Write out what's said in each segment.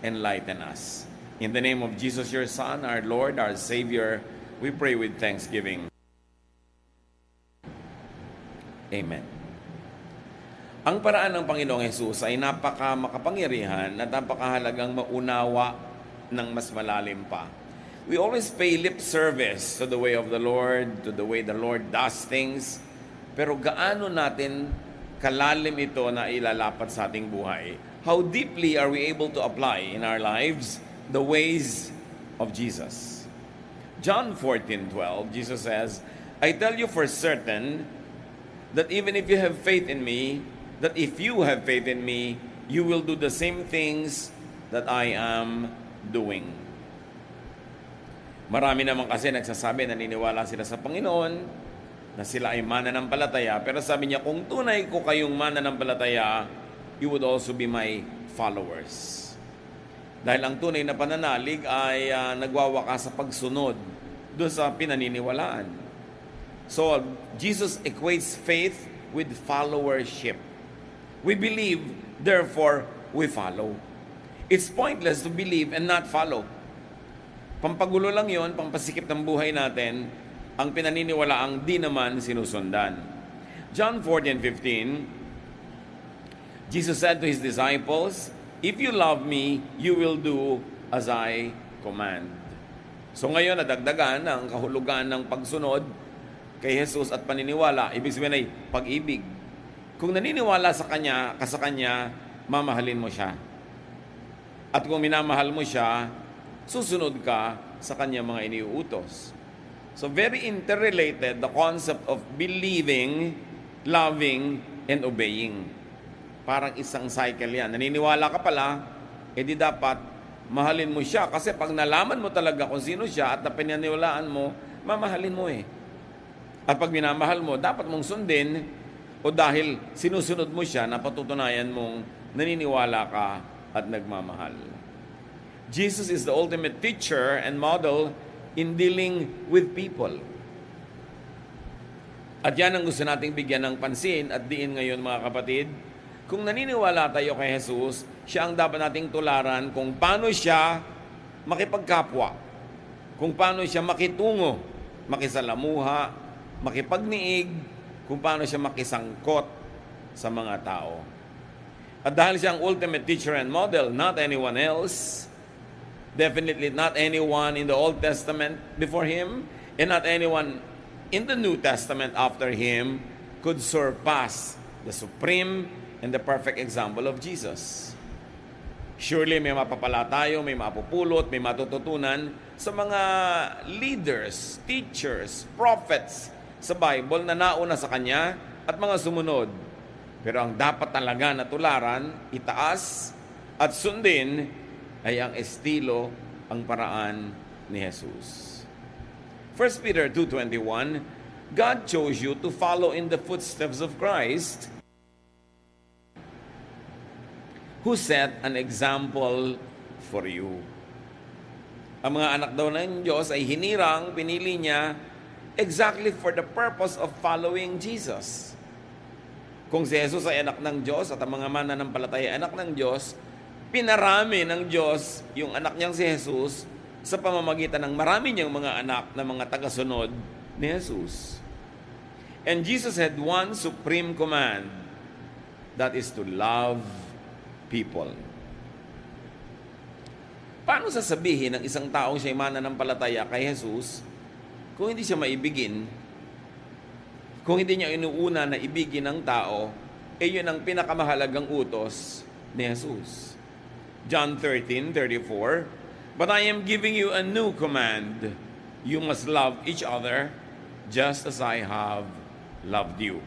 enlighten us. In the name of Jesus, your Son, our Lord, our Savior, we pray with thanksgiving. Amen. Ang paraan ng Panginoong Hesus ay makapangyarihan at napakahalagang maunawa ng mas malalim pa. We always pay lip service to the way of the Lord, to the way the Lord does things. Pero gaano natin kalalim ito na ilalapat sa ating buhay? How deeply are we able to apply in our lives the ways of Jesus? John 14:12, Jesus says, I tell you for certain that even if you have faith in me, that if you have faith in me, you will do the same things that I am doing. Marami naman kasi nagsasabi, naniniwala sila sa Panginoon, na sila ay mananampalataya, pero sabi niya, kung tunay ko kayong mananampalataya, you would also be my followers. Dahil ang tunay na pananalig ay nagwawakas sa pagsunod doon sa pinaniniwalaan. So, Jesus equates faith with followership. We believe, therefore, we follow. It's pointless to believe and not follow. Pampagulo lang yon, pampasikip ng buhay natin, ang pinaniniwalaang di naman sinusundan. John 14:15, Jesus said to His disciples, if you love me, you will do as I command. So ngayon, nadagdagan ang kahulugan ng pagsunod kay Jesus at paniniwala. Ibig sabihin ay pag-ibig. Kung naniniwala sa Kanya, mamahalin mo siya. At kung minamahal mo siya, susunod ka sa Kanya mga iniuutos. So very interrelated the concept of believing, loving, and obeying. Parang isang cycle yan. Naniniwala ka pala, edi dapat mahalin mo siya. Kasi pag nalaman mo talaga kung sino siya at napinaniwalaan mo, mamahalin mo eh. At pag minamahal mo, dapat mong sundin o dahil sinusunod mo siya, napatutunayan mong naniniwala ka at nagmamahal. Jesus is the ultimate teacher and model in dealing with people. At yan ang gusto nating bigyan ng pansin at diin ngayon mga kapatid. Kung naniniwala tayo kay Jesus, siya ang dapat nating tularan kung paano siya makipagkapwa, kung paano siya makitungo, makisalamuha, makipagniig, kung paano siya makisangkot sa mga tao. At dahil siya ang ultimate teacher and model, not anyone else, definitely not anyone in the Old Testament before Him, and not anyone in the New Testament after Him could surpass the supreme and the perfect example of Jesus. Surely may mapapala tayo, may mapupulot, may matututunan sa mga leaders, teachers, prophets sa Bible na nauna sa Kanya at mga sumunod. Pero ang dapat talaga na tularan, itaas at sundin ay ang estilo, ang paraan ni Jesus. 1 Peter 2:21, God chose you to follow in the footsteps of Christ, who set an example for you. Ang mga anak daw ng Diyos ay hinirang, pinili niya exactly for the purpose of following Jesus. Kung si Jesus ay anak ng Diyos at ang mga mananampalataya ay anak ng Diyos, pinarami ng Diyos yung anak niyang si Jesus sa pamamagitan ng marami niyang mga anak na mga tagasunod ni Jesus. And Jesus had one supreme command, that is to love people. Paano sasabihin ng isang taong siya'y mananampalataya kay Jesus kung hindi siya maibigin, kung hindi niya inuuna na ibigin ng tao, yun ang pinakamahalagang utos ni Jesus. John 13:34, but I am giving you a new command. You must love each other just as I have loved you.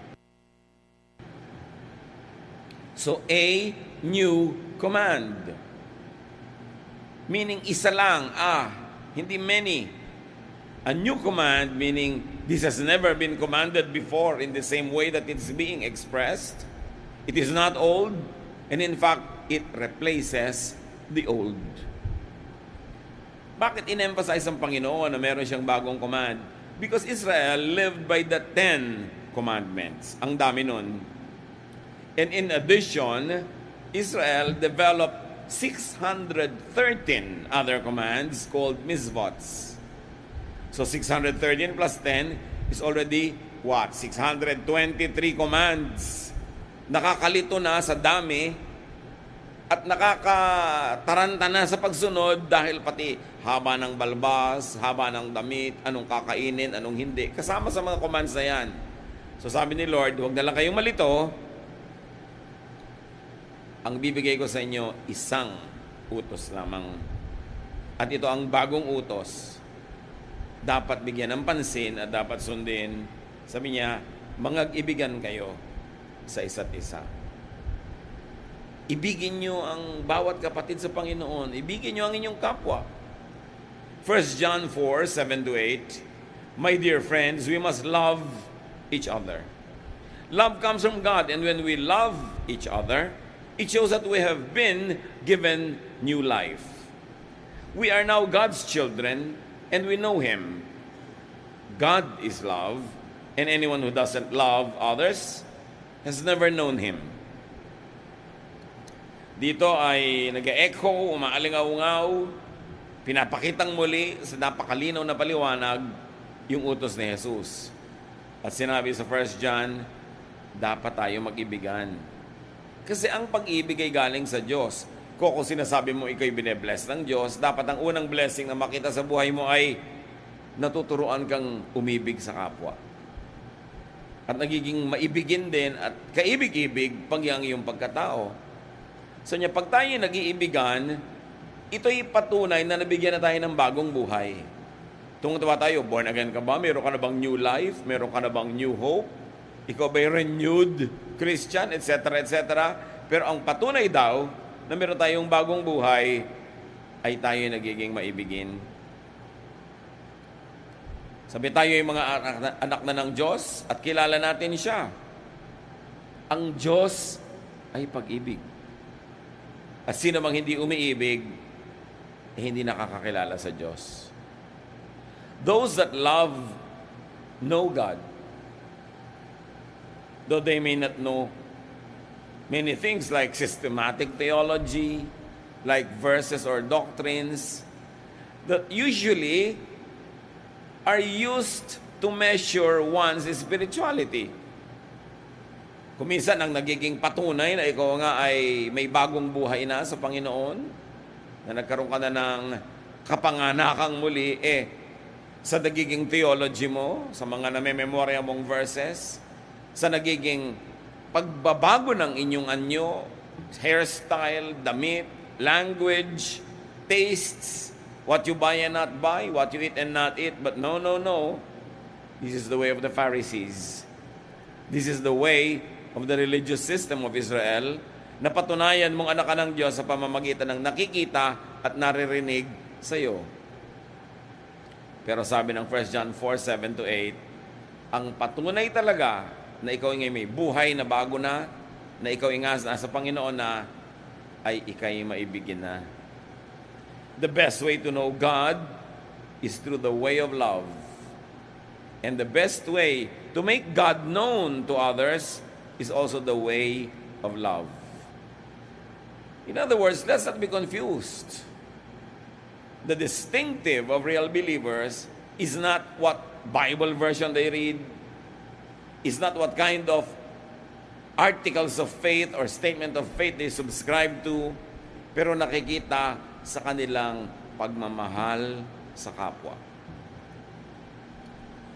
So, a new command. Meaning isa lang, hindi many. A new command meaning this has never been commanded before in the same way that it's being expressed. It is not old, and in fact, it replaces the old. Bakit in-emphasize ang Panginoon na meron siyang bagong command? Because Israel lived by the 10 commandments. Ang dami nun. And in addition, Israel developed 613 other commands called misvots. So 613 plus 10 is already what? 623 commands. Nakakalito na sa dami at nakakataranta na sa pagsunod dahil pati haba ng balbas, haba ng damit, anong kakainin, anong hindi. Kasama sa mga commands na yan. So sabi ni Lord, huwag na lang kayong malito. Ang bibigay ko sa inyo, isang utos lamang. At ito ang bagong utos. Dapat bigyan ng pansin at dapat sundin. Sabi niya, mangag-ibigan kayo sa isa't isa. Ibigin nyo ang bawat kapatid sa Panginoon. Ibigin nyo ang inyong kapwa. 1 John 4, 7-8, My dear friends, we must love each other. Love comes from God, and when we love each other, it shows that we have been given new life. We are now God's children, and we know Him. God is love, and anyone who doesn't love others has never known Him. Dito ay nag-echo, umaalingaw-ngaw, pinapakitang muli sa napakalinaw na paliwanag yung utos ni Jesus. At sinabi sa 1 John, dapat tayo mag-ibigan. Kasi ang pag-ibig ay galing sa Diyos. Kung sinasabi mo ikaw'y bine-bless ng Diyos, dapat ang unang blessing na makita sa buhay mo ay natuturuan kang umibig sa kapwa. At nagiging maibigin din at kaibig-ibig pag iyong pagkatao. So niya, pag tayo nag-iibigan, ito'y patunay na nabigyan na tayo ng bagong buhay. Tungtawa tayo, born again ka ba? Meron ka na bang new life? Meron ka na bang new hope? Ikaw ba'y renewed Christian? Etc. etc. Pero ang patunay daw na meron tayong bagong buhay ay tayo nagiging maibigin. Sabi tayo yung mga anak na ng Diyos at kilala natin siya. Ang Diyos ay pag-ibig. At sino mang hindi umiibig, hindi nakakakilala sa Diyos. Those that love know God, though they may not know many things like systematic theology, like verses or doctrines, that usually are used to measure one's spirituality. Kuminsan ang nagiging patunay na ikaw nga ay may bagong buhay na sa Panginoon, na nagkaroon ka na ng kapanganakang muli, sa nagiging theology mo, sa mga namememorya mong verses, sa nagiging pagbabago ng inyong anyo, hairstyle, damit, language, tastes, what you buy and not buy, what you eat and not eat. But no. This is the way of the Pharisees. This is the way of the religious system of Israel, na patunayan mong anak ka ng Diyos sa pamamagitan ng nakikita at naririnig sa iyo. Pero sabi ng 1 John 4, 7-8, ang patunay talaga na ikaw ay may buhay na bago na ikaw ay nasa Panginoon na, ay ikay maibigin na. The best way to know God is through the way of love. And the best way to make God known to others is also the way of love. In other words, let's not be confused. The distinctive of real believers is not what Bible version they read, is not what kind of articles of faith or statement of faith they subscribe to, pero nakikita sa kanilang pagmamahal sa kapwa.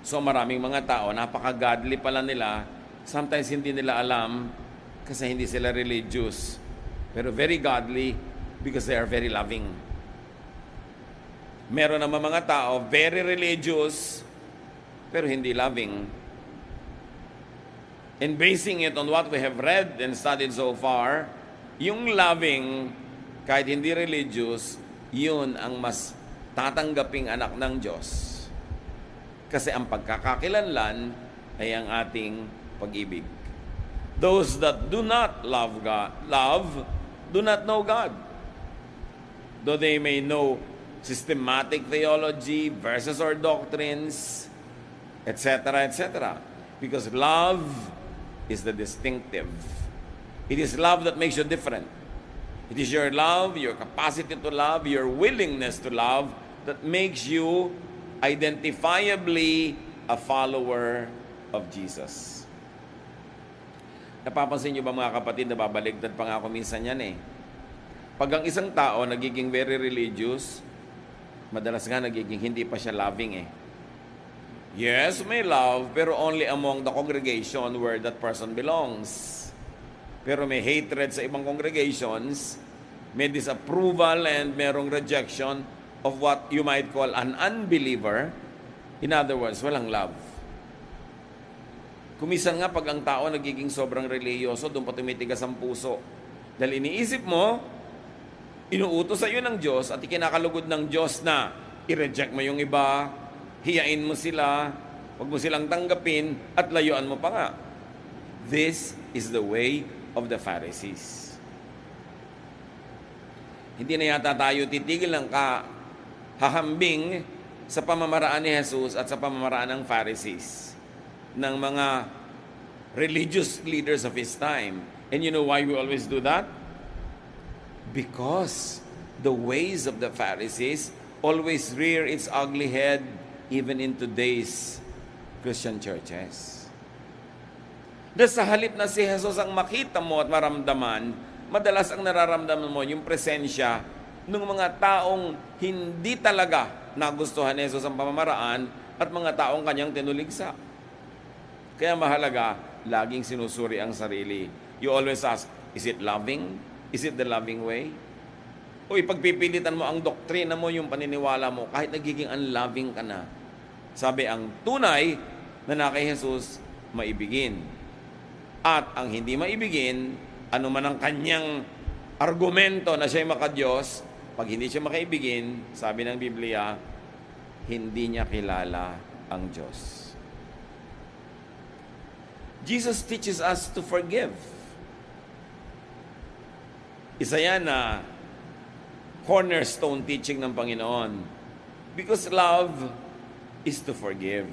So maraming mga tao, napaka-godly pala nila, sometimes hindi nila alam kasi hindi sila religious, pero very godly because they are very loving. Meron naman mga tao, very religious, pero hindi loving. And basing it on what we have read and studied so far, yung loving, kahit hindi religious, yun ang mas tatanggaping anak ng Diyos. Kasi ang pagkakakilanlan ay ang ating pag-ibig. Those that do not love God, do not know God. Though they may know systematic theology, verses or doctrines, etc., etc. Because love is the distinctive. It is love that makes you different. It is your love, your capacity to love, your willingness to love that makes you identifiably a follower of Jesus. Napapansin niyo ba mga kapatid, na babaligtad pa nga ako minsan yan eh. Pag ang isang tao nagiging very religious, madalas nga nagiging hindi pa siya loving eh. Yes, may love, pero only among the congregation where that person belongs. Pero may hatred sa ibang congregations, may disapproval and merong rejection of what you might call an unbeliever. In other words, walang love. Kumisan nga pag ang tao nagiging sobrang reliyoso, doon pa tumitigas ang puso. Dahil iniisip mo, inuutos sa iyo ng Diyos at ikinakalugod ng Diyos na i-reject mo yung iba, hiyain mo sila, huwag mo silang tanggapin, at layuan mo pa nga. This is the way of the Pharisees. Hindi na yata tayo titigil ng hahambing sa pamamaraan ni Jesus at sa pamamaraan ng Pharisees, ng mga religious leaders of his time. And you know why we always do that? Because the ways of the Pharisees always rear its ugly head even in today's Christian churches. Dahil sa halip na si Jesus ang makita mo at maramdaman, madalas ang nararamdaman mo yung presensya ng mga taong hindi talaga nagustuhan ni Jesus ang pamamaraan at mga taong kanyang tinuligsa. Kaya mahalaga, laging sinusuri ang sarili. You always ask, is it loving? Is it the loving way? O ipagpipilitan mo ang doktrina mo, yung paniniwala mo, kahit nagiging unloving ka na. Sabi, ang tunay na kay Jesus, maibigin. At ang hindi maibigin, ano man ang kanyang argumento na siya'y makadiyos, pag hindi siya makaibigin, sabi ng Biblia, hindi niya kilala ang Diyos. Jesus teaches us to forgive. Isa yan na cornerstone teaching ng Panginoon. Because love is to forgive.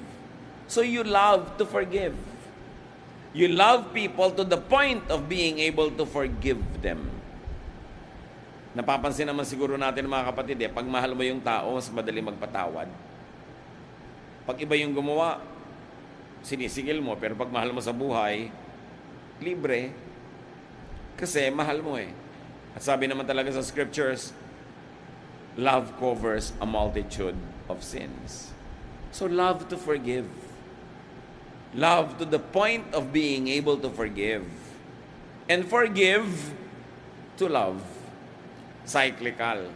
So you love to forgive. You love people to the point of being able to forgive them. Napapansin naman siguro natin mga kapatid, pag mahal mo yung tao, mas madali magpatawad. Pag iba yung gumawa, sinisigil mo, pero pag mahal mo sa buhay, libre. Kasi mahal mo eh. At sabi naman talaga sa scriptures, love covers a multitude of sins. So love to forgive. Love to the point of being able to forgive. And forgive to love. Cyclical.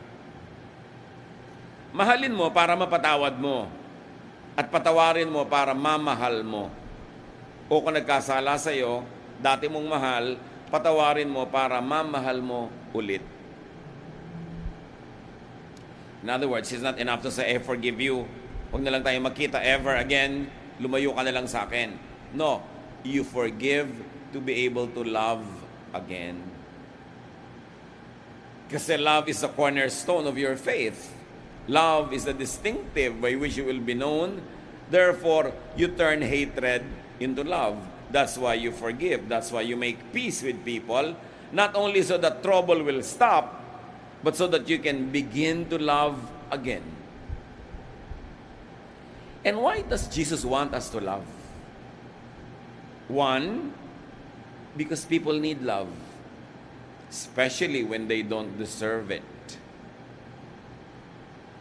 Mahalin mo para mapatawad mo. At patawarin mo para mamahal mo. O kung nagkasala sa iyo, dati mong mahal, patawarin mo para mamahal mo ulit. In other words, it's not enough to say, I forgive you. Huwag na lang tayo magkita ever again. Lumayo ka na lang sa akin. No, you forgive to be able to love again. Kasi love is the cornerstone of your faith. Love is the distinctive by which you will be known. Therefore, you turn hatred into love. That's why you forgive. That's why you make peace with people. Not only so that trouble will stop, but so that you can begin to love again. And why does Jesus want us to love? One, because people need love, especially when they don't deserve it.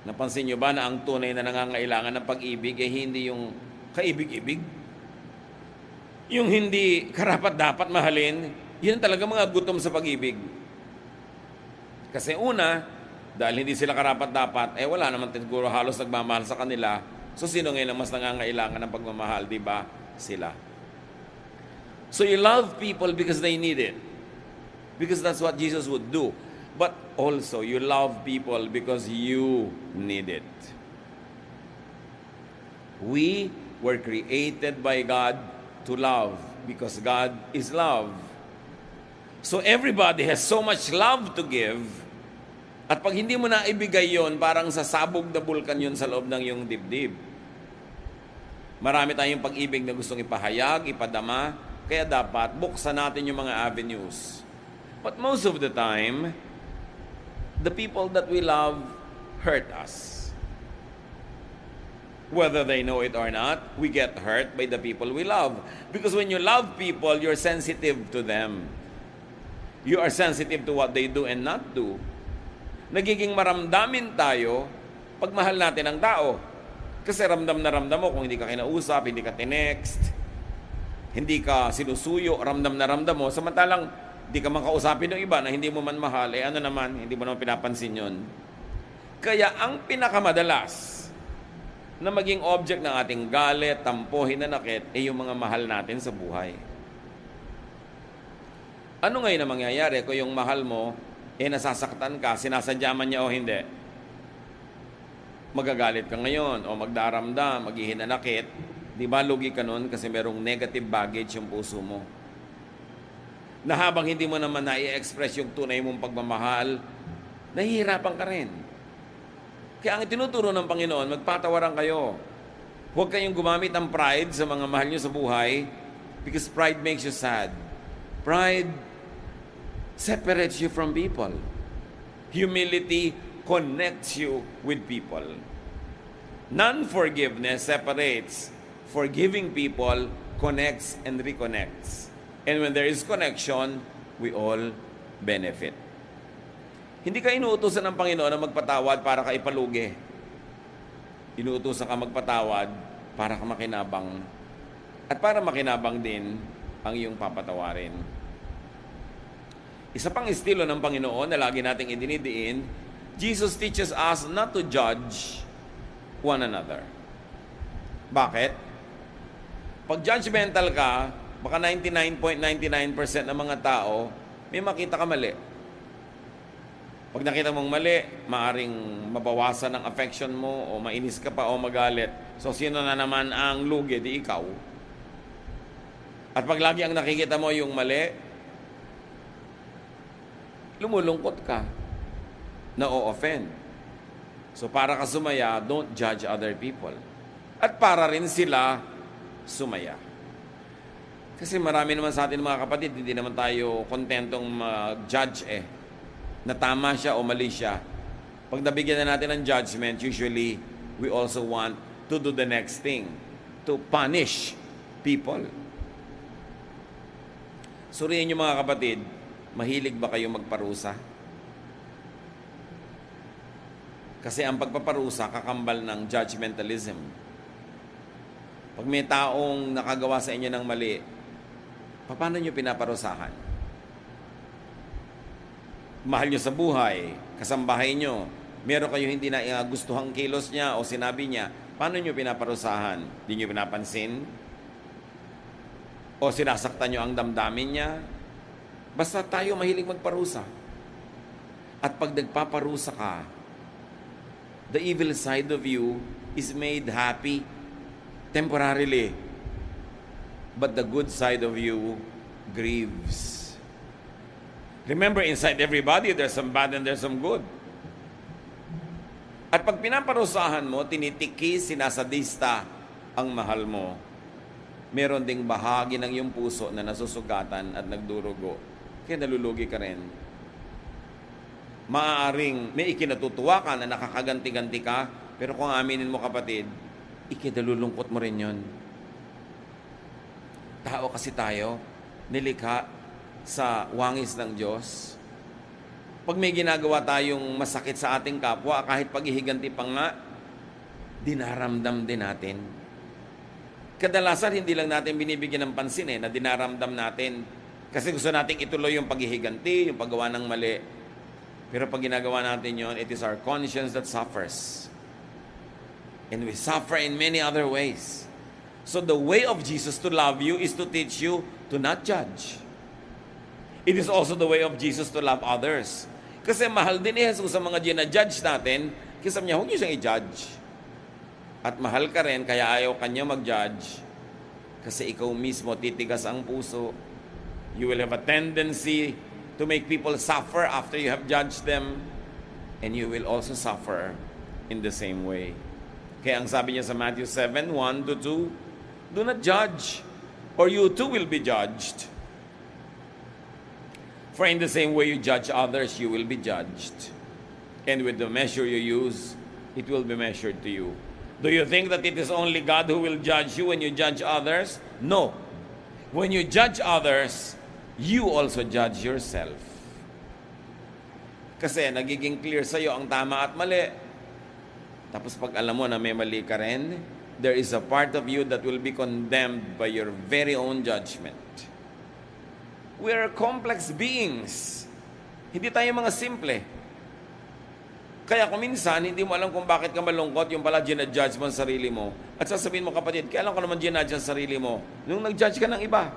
Napansin nyo ba na ang tunay na nangangailangan ng pag-ibig ay hindi yung kaibig-ibig? Yung hindi karapat-dapat mahalin, yun talaga mga gutom sa pag-ibig. Kasi una, dahil hindi sila karapat-dapat, wala naman siguro halos nagmamahal sa kanila. So, sino ngayon ang mas nangangailangan ng pagmamahal? Diba? Sila. So, you love people because they need it. Because that's what Jesus would do. But also, you love people because you need it. We were created by God to love because God is love. So, everybody has so much love to give. At pag hindi mo na ibigay yon, parang sasabog na bulkan yun sa loob ng iyong dibdib. Marami tayong pag-ibig na gustong ipahayag, ipadama, kaya dapat buksan natin yung mga avenues. But most of the time, the people that we love hurt us. Whether they know it or not, we get hurt by the people we love. Because when you love people, you're sensitive to them. You are sensitive to what they do and not do. Nagiging maramdamin tayo pag mahal natin ang tao. Kasi ramdam na ramdam mo kung hindi ka kinausap, hindi ka tinext, hindi ka sinusuyo, ramdam na ramdam mo. Samantalang, hindi ka makausapin ng iba na hindi mo man mahal, ano naman, hindi mo naman pinapansin yun. Kaya ang pinakamadalas na maging object ng ating galit, tampo, hinanakit, ay yung mga mahal natin sa buhay. Ano ngayon ang mangyayari kung yung mahal mo, nasasaktan ka, sinasadya man niya o hindi? Magagalit ka ngayon, o magdaramdam, maghihinanakit. Di ba lugi ka nun kasi merong negative baggage yung puso mo? Na habang hindi mo naman na-i-express yung tunay mong pagmamahal, nahihirapan ka rin. Kaya ang tinuturo ng Panginoon, magpatawaran kayo. Huwag kayong gumamit ng pride sa mga mahal nyo sa buhay because pride makes you sad. Pride separates you from people. Humility connects you with people. Non-forgiveness separates. Forgiving people connects and reconnects. And when there is connection, we all benefit. Hindi ka inuutosan ng Panginoon na magpatawad para ka ipalugi. Inuutosan ka magpatawad para ka makinabang. At para makinabang din ang iyong papatawarin. Isa pang estilo ng Panginoon na lagi nating idinidiin, Jesus teaches us not to judge one another. Bakit? Pag judgmental ka, baka 99.99% ng mga tao, may makita ka mali. Pag nakita mong mali, maaring mabawasan ang affection mo o mainis ka pa o magalit. So, sino na naman ang lugi? Di ikaw. At pag lagi ang nakikita mo yung mali, lumulungkot ka. Na-o-offend. So, para ka sumaya, don't judge other people. At para rin sila sumaya. Kasi marami naman sa atin mga kapatid, hindi naman tayo kontentong mag-judge na tama siya o mali siya. Pag nabigyan na natin ng judgment, usually, we also want to do the next thing, to punish people. Suriin niyo mga kapatid, mahilig ba kayo magparusa? Kasi ang pagpaparusa, kakambal ng judgmentalism. Pag may taong nakagawa sa inyo ng mali, paano niyo pinaparusahan? Mahal nyo sa buhay, kasambahay nyo, meron kayo hindi na gustuhang kilos niya o sinabi niya, paano nyo pinaparusahan? Hindi nyo pinapansin? O sinasaktan nyo ang damdamin niya? Basta tayo mahilig magparusa. At pag nagpaparusa ka, the evil side of you is made happy temporarily. But the good side of you grieves. Remember, inside everybody, there's some bad and there's some good. At pag pinaparusahan mo, tinitikis, sinasadista ang mahal mo, meron ding bahagi ng iyong puso na nasusugatan at nagdurugo. Kaya nalulugi ka rin. Maaaring may ikinatutuwa ka na nakakaganti-ganti ka, pero kung aminin mo kapatid, ikinalulungkot mo rin yun. Tao kasi tayo, nilikha sa wangis ng Diyos. Pag may ginagawa tayong masakit sa ating kapwa, kahit paghihiganti pa nga, dinaramdam din natin. Kadalasan, hindi lang natin binibigyan ng pansin na dinaramdam natin. Kasi gusto nating ituloy yung paghihiganti, yung paggawa ng mali. Pero pag ginagawa natin yon, it is our conscience that suffers. And we suffer in many other ways. So the way of Jesus to love you is to teach you to not judge. It is also the way of Jesus to love others. Kasi mahal din ni Jesus sa mga ginajudge natin, kasi niya, huwag niyo siyang i-judge. At mahal ka rin, kaya ayaw kanya mag-judge. Kasi ikaw mismo titigas ang puso. You will have a tendency to make people suffer after you have judged them. And you will also suffer in the same way. Kaya ang sabi niya sa Matthew 7:1-2, do not judge, or you too will be judged. For in the same way you judge others, you will be judged. And with the measure you use, it will be measured to you. Do you think that it is only God who will judge you when you judge others? No. When you judge others, you also judge yourself. Kasi nagiging clear sa'yo ang tama at mali. Tapos pag alam mo na may mali ka rin, there is a part of you that will be condemned by your very own judgment. We are complex beings. Hindi tayo mga simple. Kaya kung minsan, hindi mo alam kung bakit ka malungkot, yung pala ginadjudge mo ang sarili mo. At sasabihin mo, kapatid, kaya alam ko naman ginadjudge ang sarili mo nung nag-judge ka ng iba.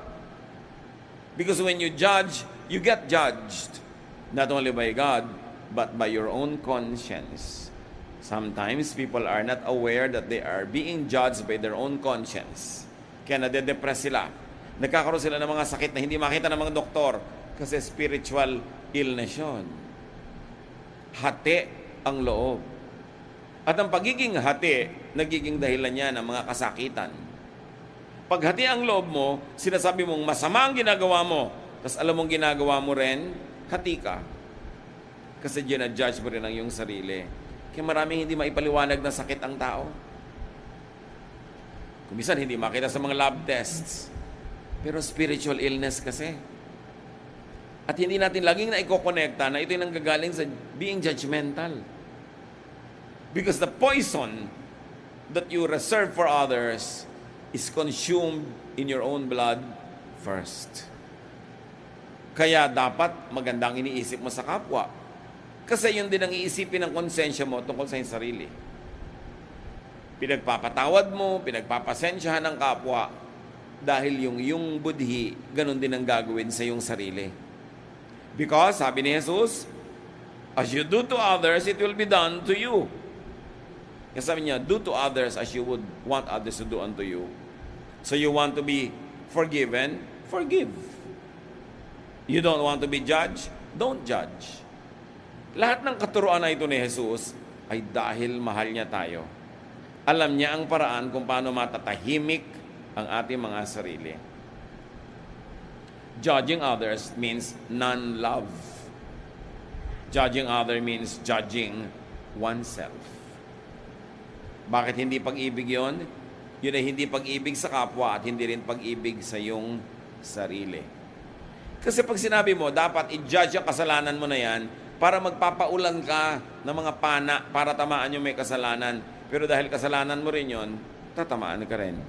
Because when you judge, you get judged. Not only by God, but by your own conscience. Sometimes people are not aware that they are being judged by their own conscience. Kaya nade-depress sila. Nagkakaroon sila ng mga sakit na hindi makita ng mga doktor kasi spiritual illness yun. Hati ang loob. At ang pagiging hati, nagiging dahilan niya ng mga kasakitan. Pag hati ang loob mo, sinasabi mong masama ang ginagawa mo, tapos alam mong ginagawa mo rin, hati ka. Kasi ginadjudge mo rin ang iyong sarili. Kaya maraming hindi maipaliwanag na sakit ang tao. Kung minsan hindi makita sa mga lab tests. Pero spiritual illness kasi. At hindi natin laging na ikokonekta na ito yung nanggagaling sa being judgmental. Because the poison that you reserve for others is consumed in your own blood first. Kaya dapat magandang iniisip mo sa kapwa. Kasi yun din ang iisipin ng konsensya mo tungkol sa iyong sarili. Pinagpapatawad mo, pinagpapasensyahan ng kapwa dahil yung budhi, ganun din ang gagawin sa iyong sarili. Because, sabi ni Jesus, as you do to others, it will be done to you. Kasi sabi niya, do to others as you would want others to do unto you. So you want to be forgiven? Forgive. You don't want to be judged? Don't judge. Lahat ng katuruan na ito ni Jesus ay dahil mahal niya tayo. Alam niya ang paraan kung paano matatahimik ang ating mga sarili. Judging others means non-love. Judging others means judging oneself. Bakit hindi pag-ibig yun? Yun ay hindi pag-ibig sa kapwa at hindi rin pag-ibig sa iyong sarili. Kasi pag sinabi mo, dapat i-judge ang kasalanan mo na yan para magpapaulan ka ng mga pana para tamaan yung may kasalanan. Pero dahil kasalanan mo rin yun, tatamaan ka rin.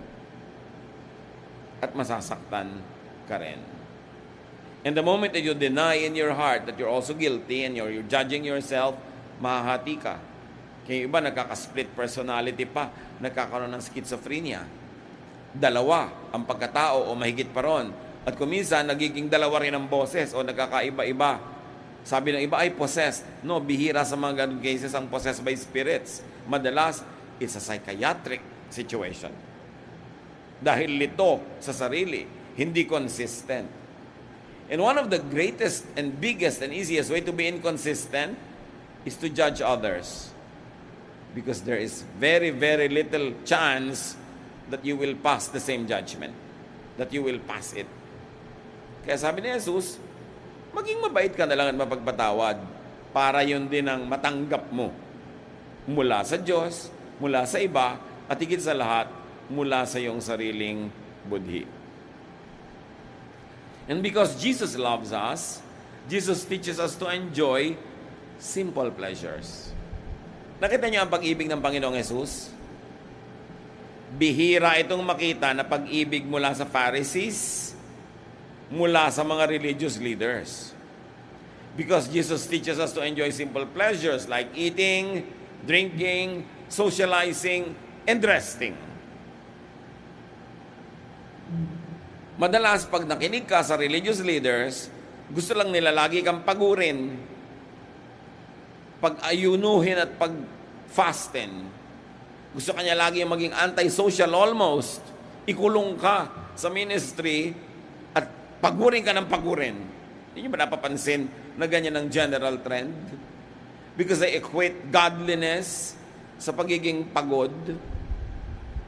At masasaktan ka rin. And the moment that you deny in your heart that you're also guilty and you're judging yourself, mahahati ka. Kaya iba nagkaka-split personality pa, nagkakaroon ng schizophrenia. Dalawa ang pagkatao o mahigit pa ron. At kuminsan, nagiging dalawa rin ang boses o nagkakaiba-iba. Sabi ng iba ay possessed. No, bihira sa mga ganun cases ang possessed by spirits. Madalas, it's a psychiatric situation. Dahil lito sa sarili, hindi consistent. And one of the greatest and biggest and easiest way to be inconsistent is to judge others. Because there is very, very little chance that you will pass the same judgment. That you will pass it. Kaya sabi ni Jesus, maging mabait ka na lang at mapagpatawad para yun din ang matanggap mo mula sa Diyos, mula sa iba, at higit sa lahat, mula sa iyong sariling budhi. And because Jesus loves us, Jesus teaches us to enjoy simple pleasures. Nakita niyo ang pag-ibig ng Panginoong Jesus? Bihira itong makita na pag-ibig mula sa Pharisees, mula sa mga religious leaders. Because Jesus teaches us to enjoy simple pleasures like eating, drinking, socializing, and resting. Madalas, pag nakinig ka sa religious leaders, gusto lang nila lagi kang pagurin, pag-ayunuhin at pag-fasten. Gusto kanya lagi maging anti-social almost. Ikulong ka sa ministry at pagurin ka ng pagurin. Hindi nyo ba napapansin na ganyan ang general trend? Because they equate godliness sa pagiging pagod.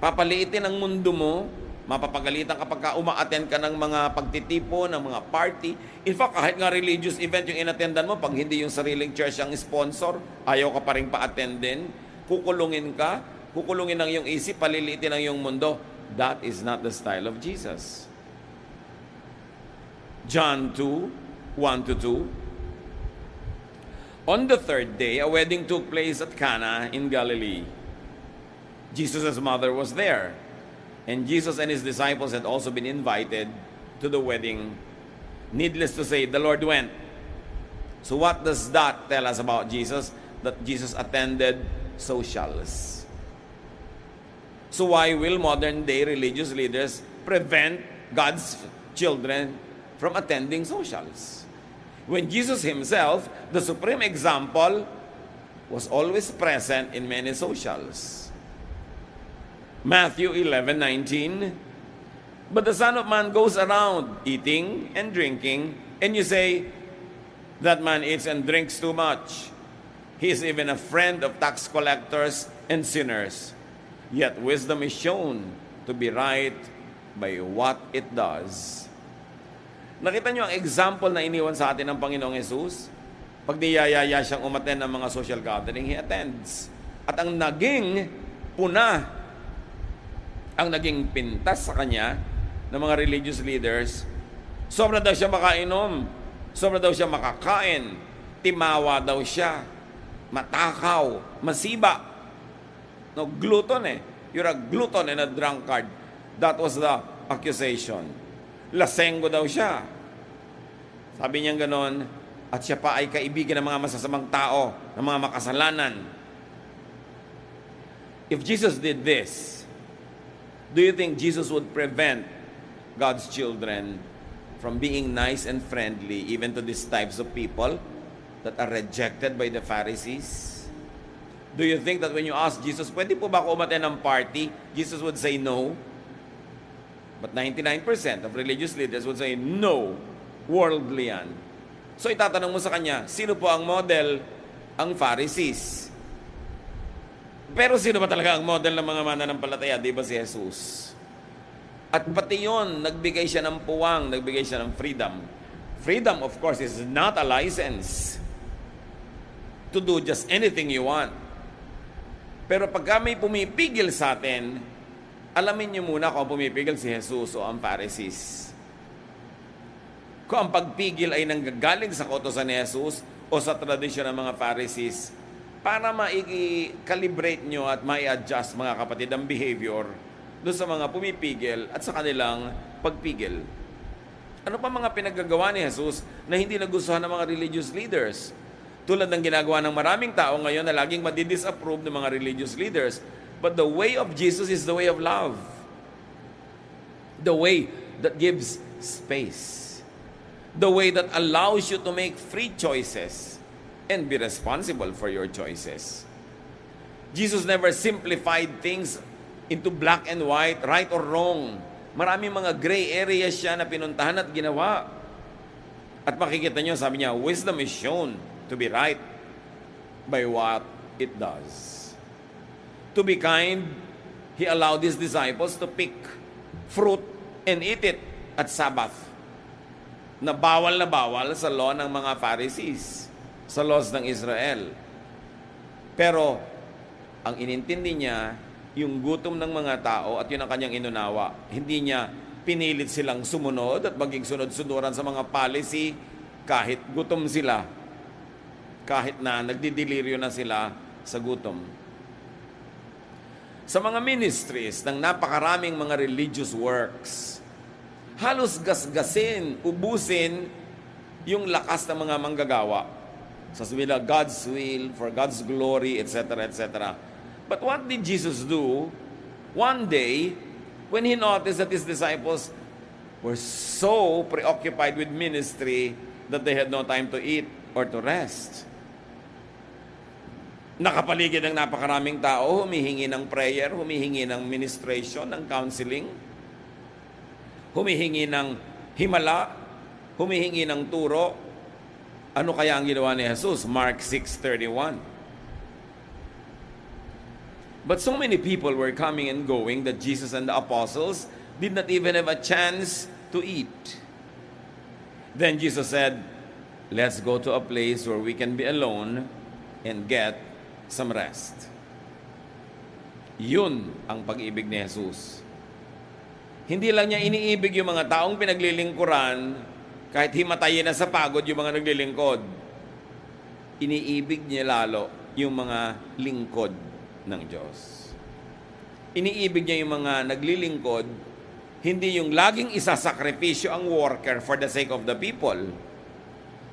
Papaliitin ang mundo mo Mapapagalitan kapag ka uma-attend ka ng mga pagtitipo, ng mga party. In fact, kahit nga religious event yung inattendan mo, pag hindi yung sariling church ang sponsor, ayaw ka pa rin pa-attendin, kukulungin ka, kukulungin ang iyong isip, paliliitin ang iyong mundo. That is not the style of Jesus. John 2, 1-2. On the third day, a wedding took place at Cana in Galilee. Jesus' mother was there, and Jesus and his disciples had also been invited to the wedding. Needless to say, the Lord went. So what does that tell us about Jesus? That Jesus attended socials. So why will modern day religious leaders prevent God's children from attending socials? When Jesus himself, the supreme example, was always present in many socials. Matthew 11:19. But the Son of Man goes around eating and drinking, and you say, that man eats and drinks too much. He is even a friend of tax collectors and sinners. Yet wisdom is shown to be right by what it does. Nakita niyo ang example na iniwan sa atin ng Panginoong Hesus? Pag niyayaya siyang umattend ng mga social gathering, he attends. At ang naging puna, ang naging pintas sa kanya ng mga religious leaders, sobra daw siya makainom, sobra daw siya makakain, timawa daw siya, matakaw, masiba. No, glutton eh. You're a glutton and a drunkard. That was the accusation. Lasenggo daw siya. Sabi niya ganon, at siya pa ay kaibigan ng mga masasamang tao, ng mga makasalanan. If Jesus did this, do you think Jesus would prevent God's children from being nice and friendly even to these types of people that are rejected by the Pharisees? Do you think that when you ask Jesus, pwede po ba ako umattend ng party? Jesus would say no. But 99% of religious leaders would say no. Worldly yan. So itatanong mo sa kanya, sino po ang model? Ang Pharisees. Pero sino ba talaga ang model ng mga mananampalataya? Di ba si Jesus? At pati yun, nagbigay siya ng puwang, nagbigay siya ng freedom. Freedom, of course, is not a license to do just anything you want. Pero pagka may pumipigil sa atin, alamin niyo muna kung pumipigil si Jesus o ang Pharisees. Kung ang pagpigil ay nanggagaling sa kautusan ni Jesus o sa tradisyon ng mga Pharisees, para ma-calibrate nyo at ma-adjust, mga kapatid, ang behavior doon sa mga pumipigil at sa kanilang pagpigil. Ano pa mga pinaggagawa ni Jesus na hindi nagustuhan ng mga religious leaders? Tulad ng ginagawa ng maraming tao ngayon na laging madidisapprove ng mga religious leaders. But the way of Jesus is the way of love. The way that gives space. The way that allows you to make free choices and be responsible for your choices. Jesus never simplified things into black and white, right or wrong. Maraming mga gray areas siya na pinuntahan at ginawa. At makikita nyo, sabi niya, wisdom is shown to be right by what it does. To be kind, he allowed his disciples to pick fruit and eat it at Sabbath. Na bawal sa law ng mga Pharisees, sa laws ng Israel. Pero, ang inintindi niya, yung gutom ng mga tao at yun ang kanyang inunawa. Hindi niya pinilit silang sumunod at maging sunod-sunuran sa mga policy kahit gutom sila. Kahit na nagdidelirio na sila sa gutom. Sa mga ministries ng napakaraming mga religious works, halos gasgasin, ubusin yung lakas ng mga manggagawa. Sasabihin nila, God's will, for God's glory, etc., etc. But what did Jesus do? One day, when he noticed that his disciples were so preoccupied with ministry that they had no time to eat or to rest. Nakapaligid ang napakaraming tao, humihingi ng prayer, humihingi ng ministration, ng counseling, humihingi ng himala, humihingi ng turo. Ano kaya ang ginawa ni Jesus? Mark 6:31. But so many people were coming and going that Jesus and the apostles did not even have a chance to eat. Then Jesus said, let's go to a place where we can be alone and get some rest. Yun ang pag-ibig ni Jesus. Hindi lang niya iniibig yung mga taong pinaglilingkuran kahit himatayin na sa pagod yung mga naglilingkod. Iniibig niya lalo yung mga lingkod ng Diyos. Iniibig niya yung mga naglilingkod, hindi yung laging isasakripisyo ang worker for the sake of the people.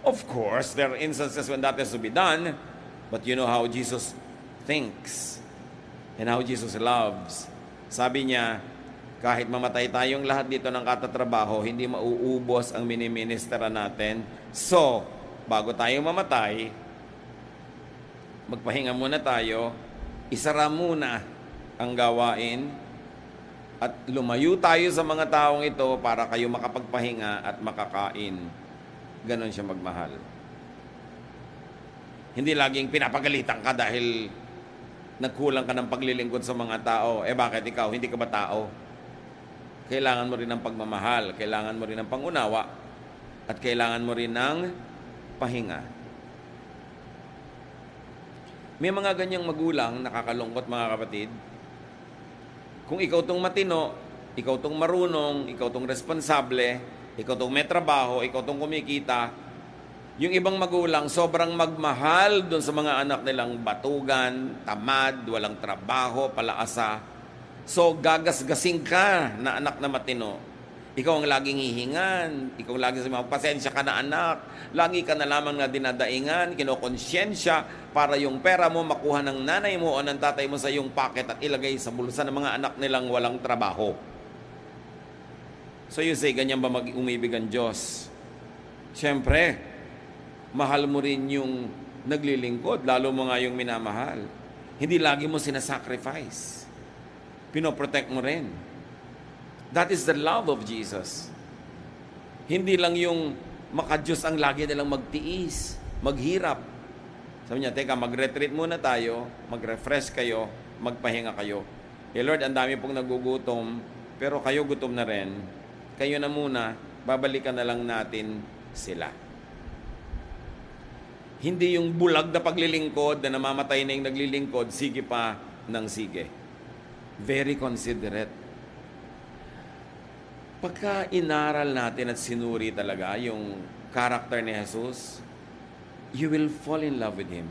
Of course, there are instances when that has to be done, but you know how Jesus thinks and how Jesus loves. Sabi niya, kahit mamatay tayong lahat dito ng katatrabaho, hindi mauubos ang miniministera natin. So, bago tayo mamatay, magpahinga muna tayo, isara muna ang gawain, at lumayo tayo sa mga taong ito para kayo makapagpahinga at makakain. Ganon siya magmahal. Hindi laging pinapagalitan ka dahil nagkulang ka ng paglilingkod sa mga tao. Bakit ikaw? Hindi ka ba tao? Kailangan mo rin ng pagmamahal, kailangan mo rin ng pangunawa, at kailangan mo rin ng pahinga. May mga ganyang magulang, nakakalungkot mga kapatid. Kung ikaw tong matino, ikaw tong marunong, ikaw tong responsable, ikaw tong may trabaho, ikaw tong kumikita, yung ibang magulang sobrang magmahal doon sa mga anak nilang batugan, tamad, walang trabaho, palaasa. So gagasgasing ka na anak na matino. Ikaw ang laging hihingan, ikaw laging sabihin, pasensya ka na anak, lagi ka na lamang na dinadaingan, kinokonsyensya para yung pera mo makuha ng nanay mo o ng tatay mo sa iyong pocket at ilagay sa bulsa ng mga anak nilang walang trabaho. So you say, ganyan ba umibig ang Diyos? Siyempre, mahal mo rin yung naglilingkod, lalo mo nga yung minamahal. Hindi lagi mo sinasacrifice. Pinoprotect mo rin. That is the love of Jesus. Hindi lang yung maka-Diyos ang lagi nilang magtiis, maghirap. Sabi niya, teka, mag-retreat muna tayo, mag-refresh kayo, magpahinga kayo. Lord, ang dami pong nagugutom, pero kayo gutom na rin. Kayo na muna, babalikan na lang natin sila. Hindi yung bulag na paglilingkod na namamatay na yung naglilingkod, sige pa ng sige. Very considerate. Pagka inaral natin at sinuri talaga yung character ni Jesus, you will fall in love with Him.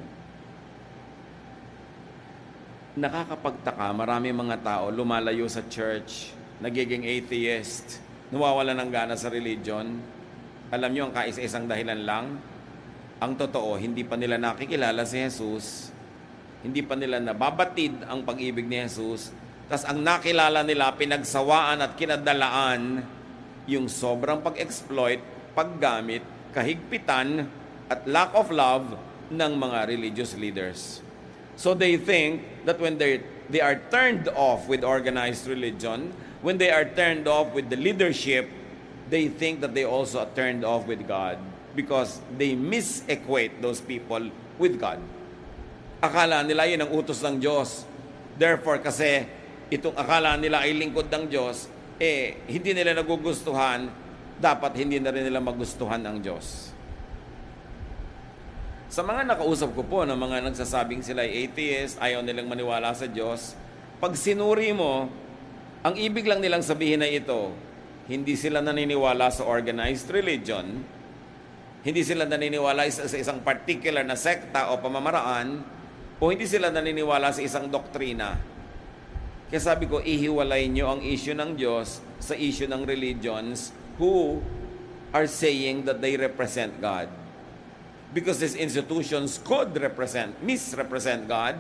Nakakapagtaka, marami mga tao lumalayo sa church, nagiging atheist, nawawala ng gana sa religion. Alam nyo, ang kaisa-isang dahilan lang, ang totoo, hindi pa nila nakikilala si Jesus, hindi pa nila nababatid ang pag-ibig ni Jesus, tas ang nakilala nila, pinagsawaan at kinadalaan yung sobrang pag-exploit, paggamit, kahigpitan, at lack of love ng mga religious leaders. So they think that when they are turned off with organized religion, when they are turned off with the leadership, they think that they also are turned off with God because they mis-equate those people with God. Akala nila yun ang utos ng Diyos. Therefore, kasi itong akala nila ay lingkod ng Diyos, hindi nila nagugustuhan, dapat hindi na rin nila magustuhan ang Diyos. Sa mga nakausap ko po ng mga nagsasabing sila ay atheist, ayaw nilang maniwala sa Diyos, pag sinuri mo, ang ibig lang nilang sabihin na ito, hindi sila naniniwala sa organized religion, hindi sila naniniwala sa isang particular na sekta o pamamaraan, o hindi sila naniniwala sa isang doktrina. Kaya sabi ko, ihiwalay nyo ang issue ng Diyos sa issue ng religions who are saying that they represent God. Because these institutions could misrepresent God.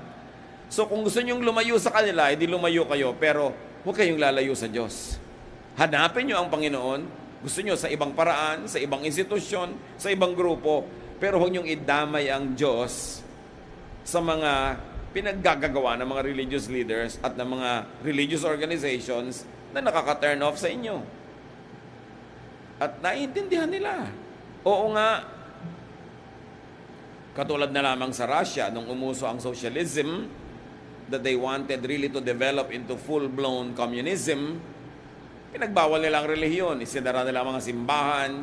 So kung gusto nyong lumayo sa kanila, edi lumayo kayo, pero huwag kayong lalayo sa Diyos. Hanapin nyo ang Panginoon. Gusto nyo sa ibang paraan, sa ibang institusyon, sa ibang grupo, pero huwag nyong idamay ang Diyos sa mga pinaggagawa ng mga religious leaders at ng mga religious organizations na nakaka-turn off sa inyo. At naiintindihan nila. Oo nga, katulad na lamang sa Russia, nung umuso ang socialism, that they wanted really to develop into full-blown communism, Pinagbawal nila ang relihiyon, isinara nila ang mga simbahan.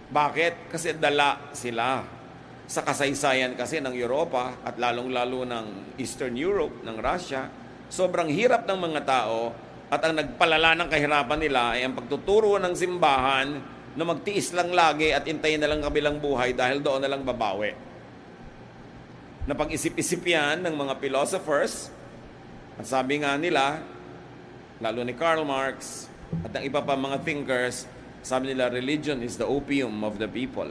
Bakit? Kasi dala sila sa kasaysayan kasi ng Europa at lalong-lalo ng Eastern Europe, ng Russia. Sobrang hirap ng mga tao at ang nagpalala ng kahirapan nila ay ang pagtuturo ng simbahan na magtiis lang lagi at intayin na lang kabilang buhay dahil doon na lang babawi. Napag-isip-isip yan ng mga philosophers at sabi nga nila, lalo ni Karl Marx at ng iba pa mga thinkers, sabi nila, religion is the opium of the people.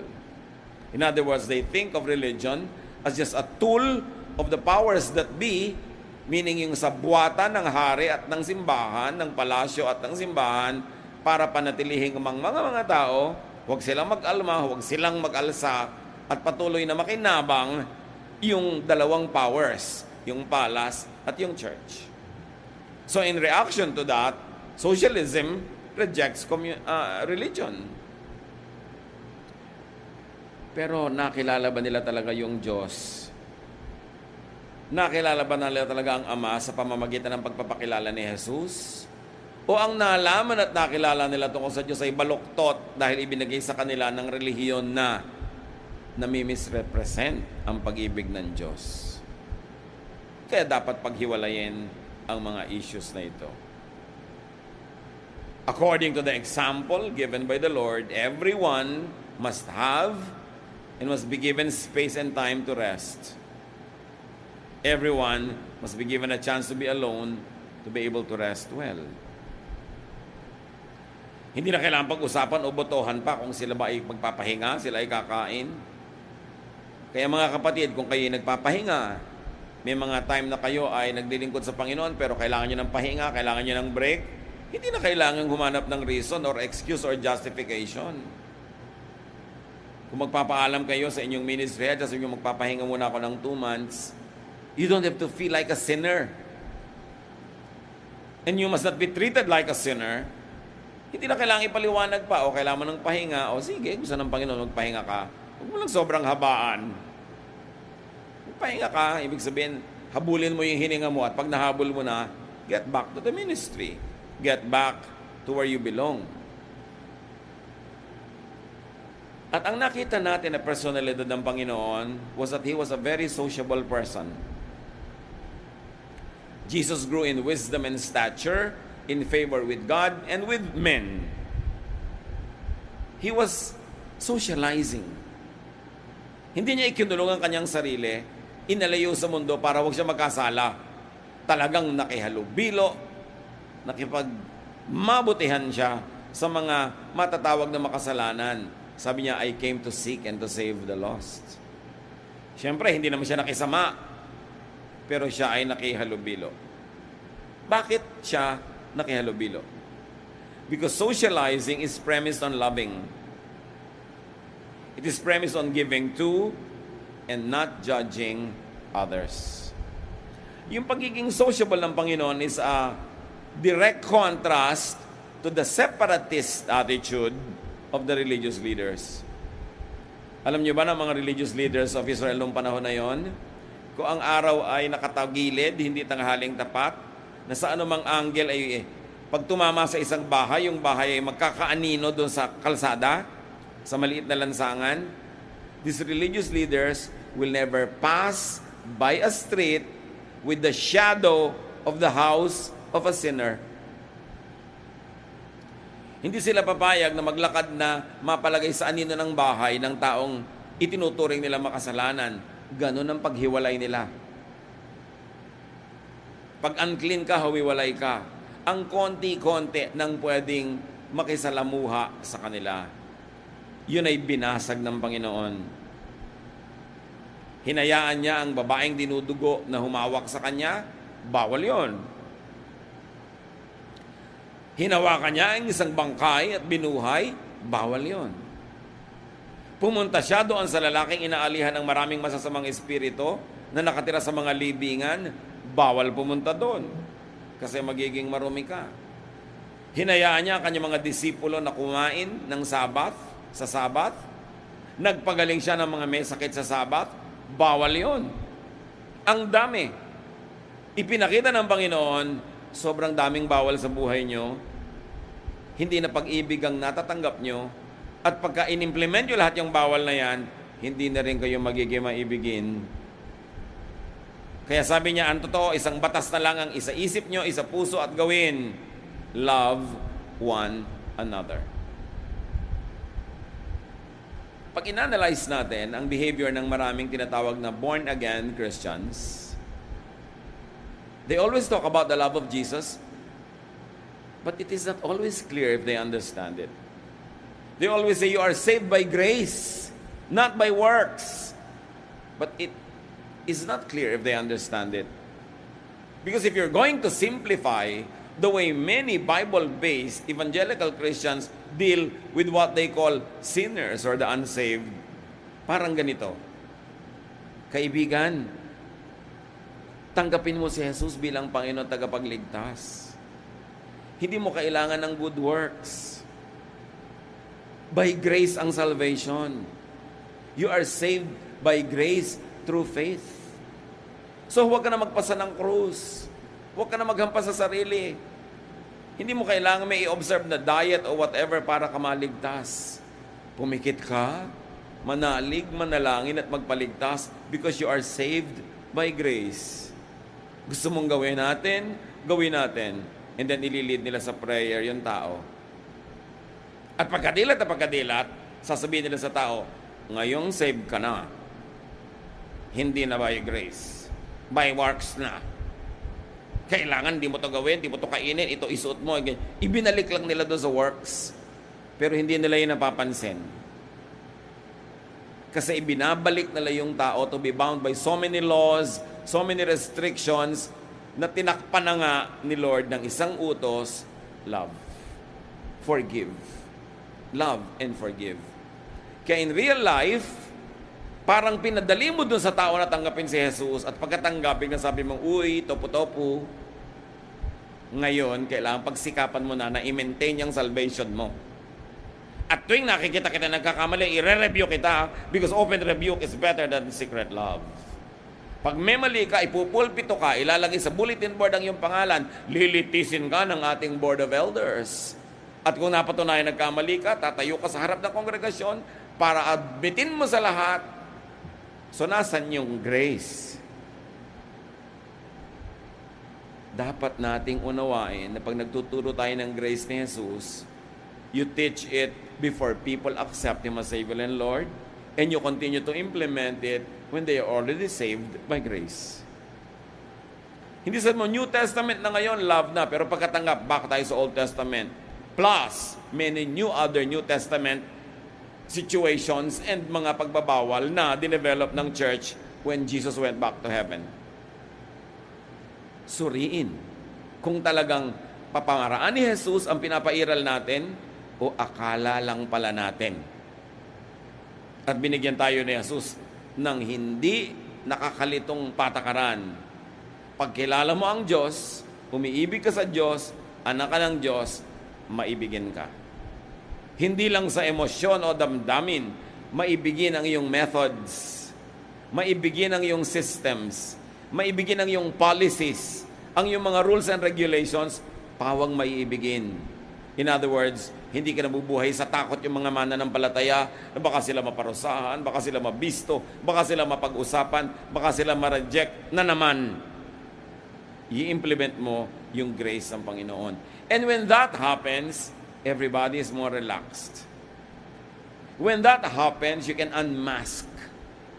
In other words, they think of religion as just a tool of the powers that be, meaning yung sa buwatan ng hari at ng simbahan, ng palasyo at ng simbahan, para panatilihing mga tao, huwag silang mag-alma, huwag silang mag-alsa, at patuloy na makinabang yung dalawang powers, yung palas at yung church. So in reaction to that, socialism rejects religion. Pero nakilala ba nila talaga yung Diyos? Nakilala ba nila talaga ang Ama sa pamamagitan ng pagpapakilala ni Jesus? O ang nalaman at nakilala nila tungkol sa Diyos ay baluktot dahil ibinigay sa kanila ng relihiyon na nami-misrepresent ang pag-ibig ng Diyos? Kaya dapat paghiwalayin ang mga issues na ito. According to the example given by the Lord, everyone must have and must be given space and time to rest. Everyone must be given a chance to be alone to be able to rest well. Hindi na kailangan pag-usapan o botohan pa kung sila ba ay magpapahinga, sila ay kakain. Kaya mga kapatid, kung kayo nagpapahinga, may mga time na kayo ay naglilingkod sa Panginoon pero kailangan nyo ng pahinga, kailangan nyo ng break, hindi na kailangan humanap ng reason or excuse or justification. Kung magpapaalam kayo sa inyong ministry at sabi nyo magpapahinga muna ako ng 2 months, you don't have to feel like a sinner. And you must not be treated like a sinner. Hindi na kailangan ipaliwanag pa o kailangan mo ng pahinga. O sige, gusto ng Panginoon magpahinga ka. Huwag mo lang sobrang habaan. Magpahinga ka, ibig sabihin, habulin mo yung hininga mo at pag nahabol mo na, get back to the ministry. Get back to where you belong. At ang nakita natin na personalidad ng Panginoon was that He was a very sociable person. Jesus grew in wisdom and stature, in favor with God and with men. He was socializing. Hindi niya ikinulong ang kanyang sarili, inalayo sa mundo para wag siya magkasala. Talagang nakihalubilo, nakipagmabutihan siya sa mga matatawag na makasalanan. Sabi niya, I came to seek and to save the lost. Siyempre, hindi naman siya nakisama, pero siya ay nakihalubilo. Bakit siya nakihalubilo? Because socializing is premised on loving. It is premised on giving to and not judging others. Yung pagiging sociable ng Panginoon is a direct contrast to the separatist attitude of the religious leaders. Alam niyo ba na mga religious leaders of Israel noong panahon na yon, kung ang araw ay nakatagilid, hindi tanghaling tapat, na sa anumang angle ay pag tumama sa isang bahay, yung bahay ay magkakaanino doon sa kalsada, sa maliit na lansangan. These religious leaders will never pass by a street with the shadow of the house of a sinner. Hindi sila papayag na maglakad na mapalagay sa anino ng bahay ng taong itinuturing nila makasalanan. Ganon ang paghiwalay nila. Pag unclean ka, humiwalay ka. Ang konti-konti nang pwedeng makisalamuha sa kanila. Yun ay binasag ng Panginoon. Hinayaan niya ang babaeng dinudugo na humawak sa kanya, bawal yon. Hinawakan niya ang isang bangkay at binuhay, bawal yon. Pumunta siya doon sa lalaking inaalihan ng maraming masasamang espiritu na nakatira sa mga libingan, bawal pumunta doon kasi magiging marumi ka. Hinayaan niya ang kanyang mga disipulo na kumain ng Sabat, sa Sabat. Nagpagaling siya ng mga may sakit sa Sabat, bawal yon. Ang dami. Ipinakita ng Panginoon, sobrang daming bawal sa buhay nyo. hindi na pag-ibig ang natatanggap nyo, at pagka in-implement nyo lahat yung bawal na yan, hindi na rin kayo magiging maibigin. Kaya sabi niya, ang totoo, isang batas na lang ang isa isip nyo, isa puso at gawin. Love one another. Pag in-analyze natin ang behavior ng maraming tinatawag na born-again Christians, they always talk about the love of Jesus, but it is not always clear if they understand it. They always say, you are saved by grace, not by works. But it is not clear if they understand it. Because if you're going to simplify the way many Bible-based evangelical Christians deal with what they call sinners or the unsaved, parang ganito. Kaibigan, tanggapin mo si Jesus bilang Panginoon at tagapagligtas. Hindi mo kailangan ng good works. By grace ang salvation. You are saved by grace through faith. So huwag ka na magpasa ng krus. Huwag ka na maghampas sa sarili. Hindi mo kailangan may i-observe na diet o whatever para ka maligtas. Pumikit ka, manalig, manalangin at magpaligtas because you are saved by grace. Gusto mong gawin natin, gawin natin. And then ililid nila sa prayer yung tao. At pagkadilat, sasabihin nila sa tao, ngayong saved ka na. Hindi na by grace. By works na. Kailangan, di mo to gawin, di mo to kainin, ito isuot mo. Ibinalik lang nila doon sa works. Pero hindi nila yun napapansin. Kasi ibinabalik nila yung tao to be bound by so many laws, so many restrictions, na tinakpan na nga ni Lord ng isang utos, love. Forgive. Love and forgive. Kaya in real life, parang pinadali mo dun sa tao na tanggapin si Jesus at pagkatanggapin na sabi mong, uy, topo-topo. Ngayon, kailangan pagsikapan mo na i-maintain yung salvation mo. At tuwing nakikita kita nagkakamali, i-re-review kita because open rebuke is better than secret love. Pag may mali ka, ipupulpito ka, ilalagay sa bulletin board ang iyong pangalan, lilitisin ka ng ating board of elders. At kung napatunayan nagkamali ka, tatayo ka sa harap ng kongregasyon para admitin mo sa lahat. So, nasan yung grace? Dapat nating unawain na pag nagtuturo tayo ng grace ni Jesus, you teach it before people accept Him as Savior and Lord, and you continue to implement it when they are already saved by grace. Hindi sa mo, New Testament na ngayon, love na, pero pagkatanggap, back tayo sa Old Testament. Plus, many other New Testament situations and mga pagbabawal na dinevelop ng church when Jesus went back to heaven. Suriin kung talagang papamaraan ni Jesus ang pinapairal natin o akala lang pala natin. At binigyan tayo ni Jesus ng hindi nakakalitong patakaran. Pagkilala mo ang Diyos, umiibig ka sa Diyos, anak ka ng Diyos, maibigin ka. Hindi lang sa emosyon o damdamin, maibigin ang iyong methods, maibigin ang iyong systems, maibigin ang iyong policies, ang iyong mga rules and regulations, pawang maiibigin. In other words, hindi ka nabubuhay sa takot yung mga mananampalataya na baka sila maparusahan, baka sila mabisto, baka sila mapag-usapan, baka sila ma-reject na naman. I-implement mo yung grace ng Panginoon. And when that happens, everybody is more relaxed. When that happens, you can unmask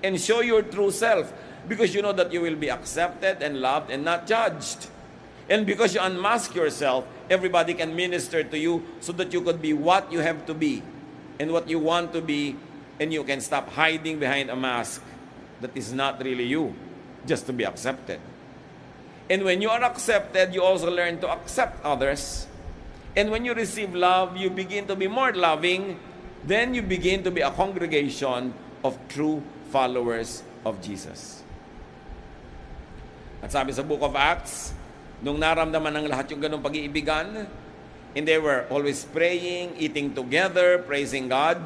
and show your true self because you know that you will be accepted and loved and not judged. And because you unmask yourself, everybody can minister to you so that you could be what you have to be and what you want to be, and you can stop hiding behind a mask that is not really you, just to be accepted. And when you are accepted, you also learn to accept others. And when you receive love, you begin to be more loving. Then you begin to be a congregation of true followers of Jesus. At sabi sa Book of Acts, nung naramdaman ng lahat yung ganong pag-iibigan, and they were always praying, eating together, praising God,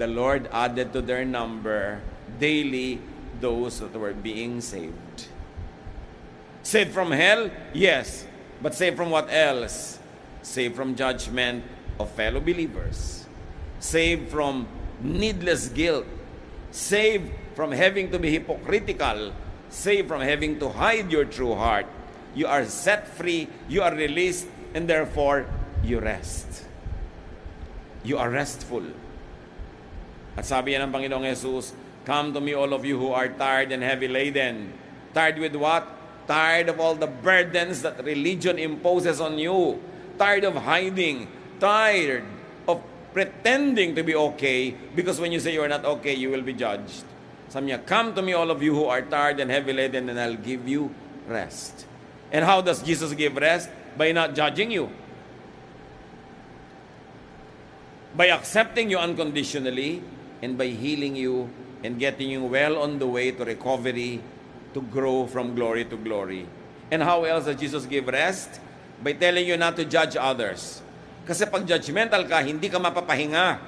the Lord added to their number daily those that were being saved. Saved from hell? Yes. But saved from what else? Saved from judgment of fellow believers, saved from needless guilt, saved from having to be hypocritical, saved from having to hide your true heart. You are set free, you are released, and therefore, you rest. You are restful. At sabi yan ng Panginoong Jesus, "Come to me all of you who are tired and heavy laden." Tired with what? Tired of all the burdens that religion imposes on you. Tired of hiding. Tired of pretending to be okay, because when you say you are not okay, you will be judged. Sabi niya, "Come to me all of you who are tired and heavy laden, and I'll give you rest." And how does Jesus give rest? By not judging you. By accepting you unconditionally, and by healing you and getting you well on the way to recovery, to grow from glory to glory. And how else does Jesus give rest? By telling you not to judge others. Kasi pag judgmental ka, hindi ka mapapahinga.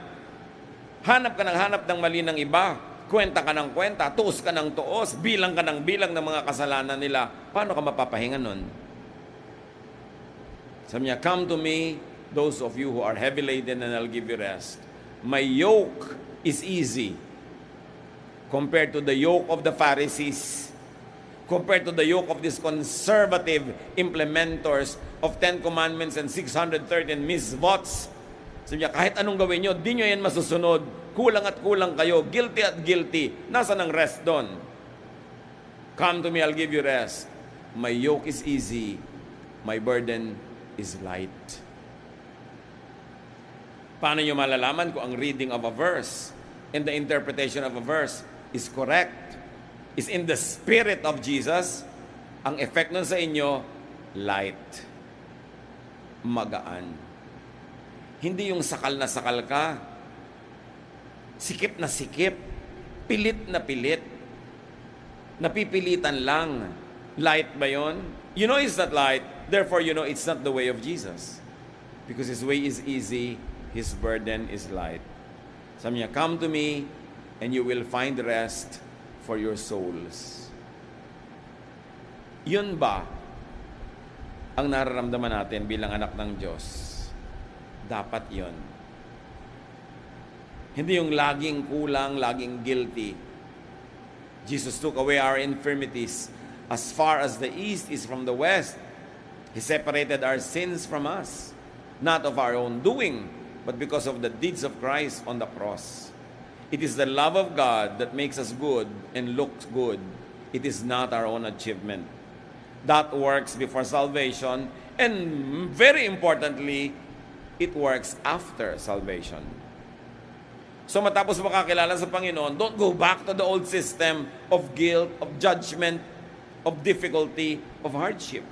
Hanap ka ng mali ng iba. Kwenta ka ng kwenta, tuos ka ng tuos, bilang ka ng bilang ng mga kasalanan nila. Paano ka mapapahinga nun? Sabi niya, "Come to me, those of you who are heavy laden, and I'll give you rest. My yoke is easy compared to the yoke of the Pharisees, compared to the yoke of these conservative implementors of 10 Commandments and 613 mitzvots." Sabi niya, kahit anong gawin nyo, di nyo yan masusunod. Kulang at kulang kayo. Guilty at guilty. Nasaan ang rest doon? "Come to me, I'll give you rest. My yoke is easy. My burden is light." Paano nyo malalaman kung ang reading of a verse and the interpretation of a verse is correct, is in the spirit of Jesus? Ang effect nun sa inyo, light. Magaan. Hindi yung sakal na sakal ka, sikip na sikip, pilit na pilit, napipilitan lang. Light ba yon? You know it's not light, therefore you know it's not the way of Jesus. Because His way is easy, His burden is light. Sabi niya, "Come to me, and you will find rest for your souls." Yun ba ang nararamdaman natin bilang anak ng Diyos? Dapat yon. Hindi yung laging kulang, laging guilty. Jesus took away our infirmities as far as the east is from the west. He separated our sins from us, not of our own doing, but because of the deeds of Christ on the cross. It is the love of God that makes us good and looks good. It is not our own achievement. That works before salvation, and very importantly, it works after salvation. So matapos makakilala sa Panginoon, don't go back to the old system of guilt, of judgment, of difficulty, of hardship.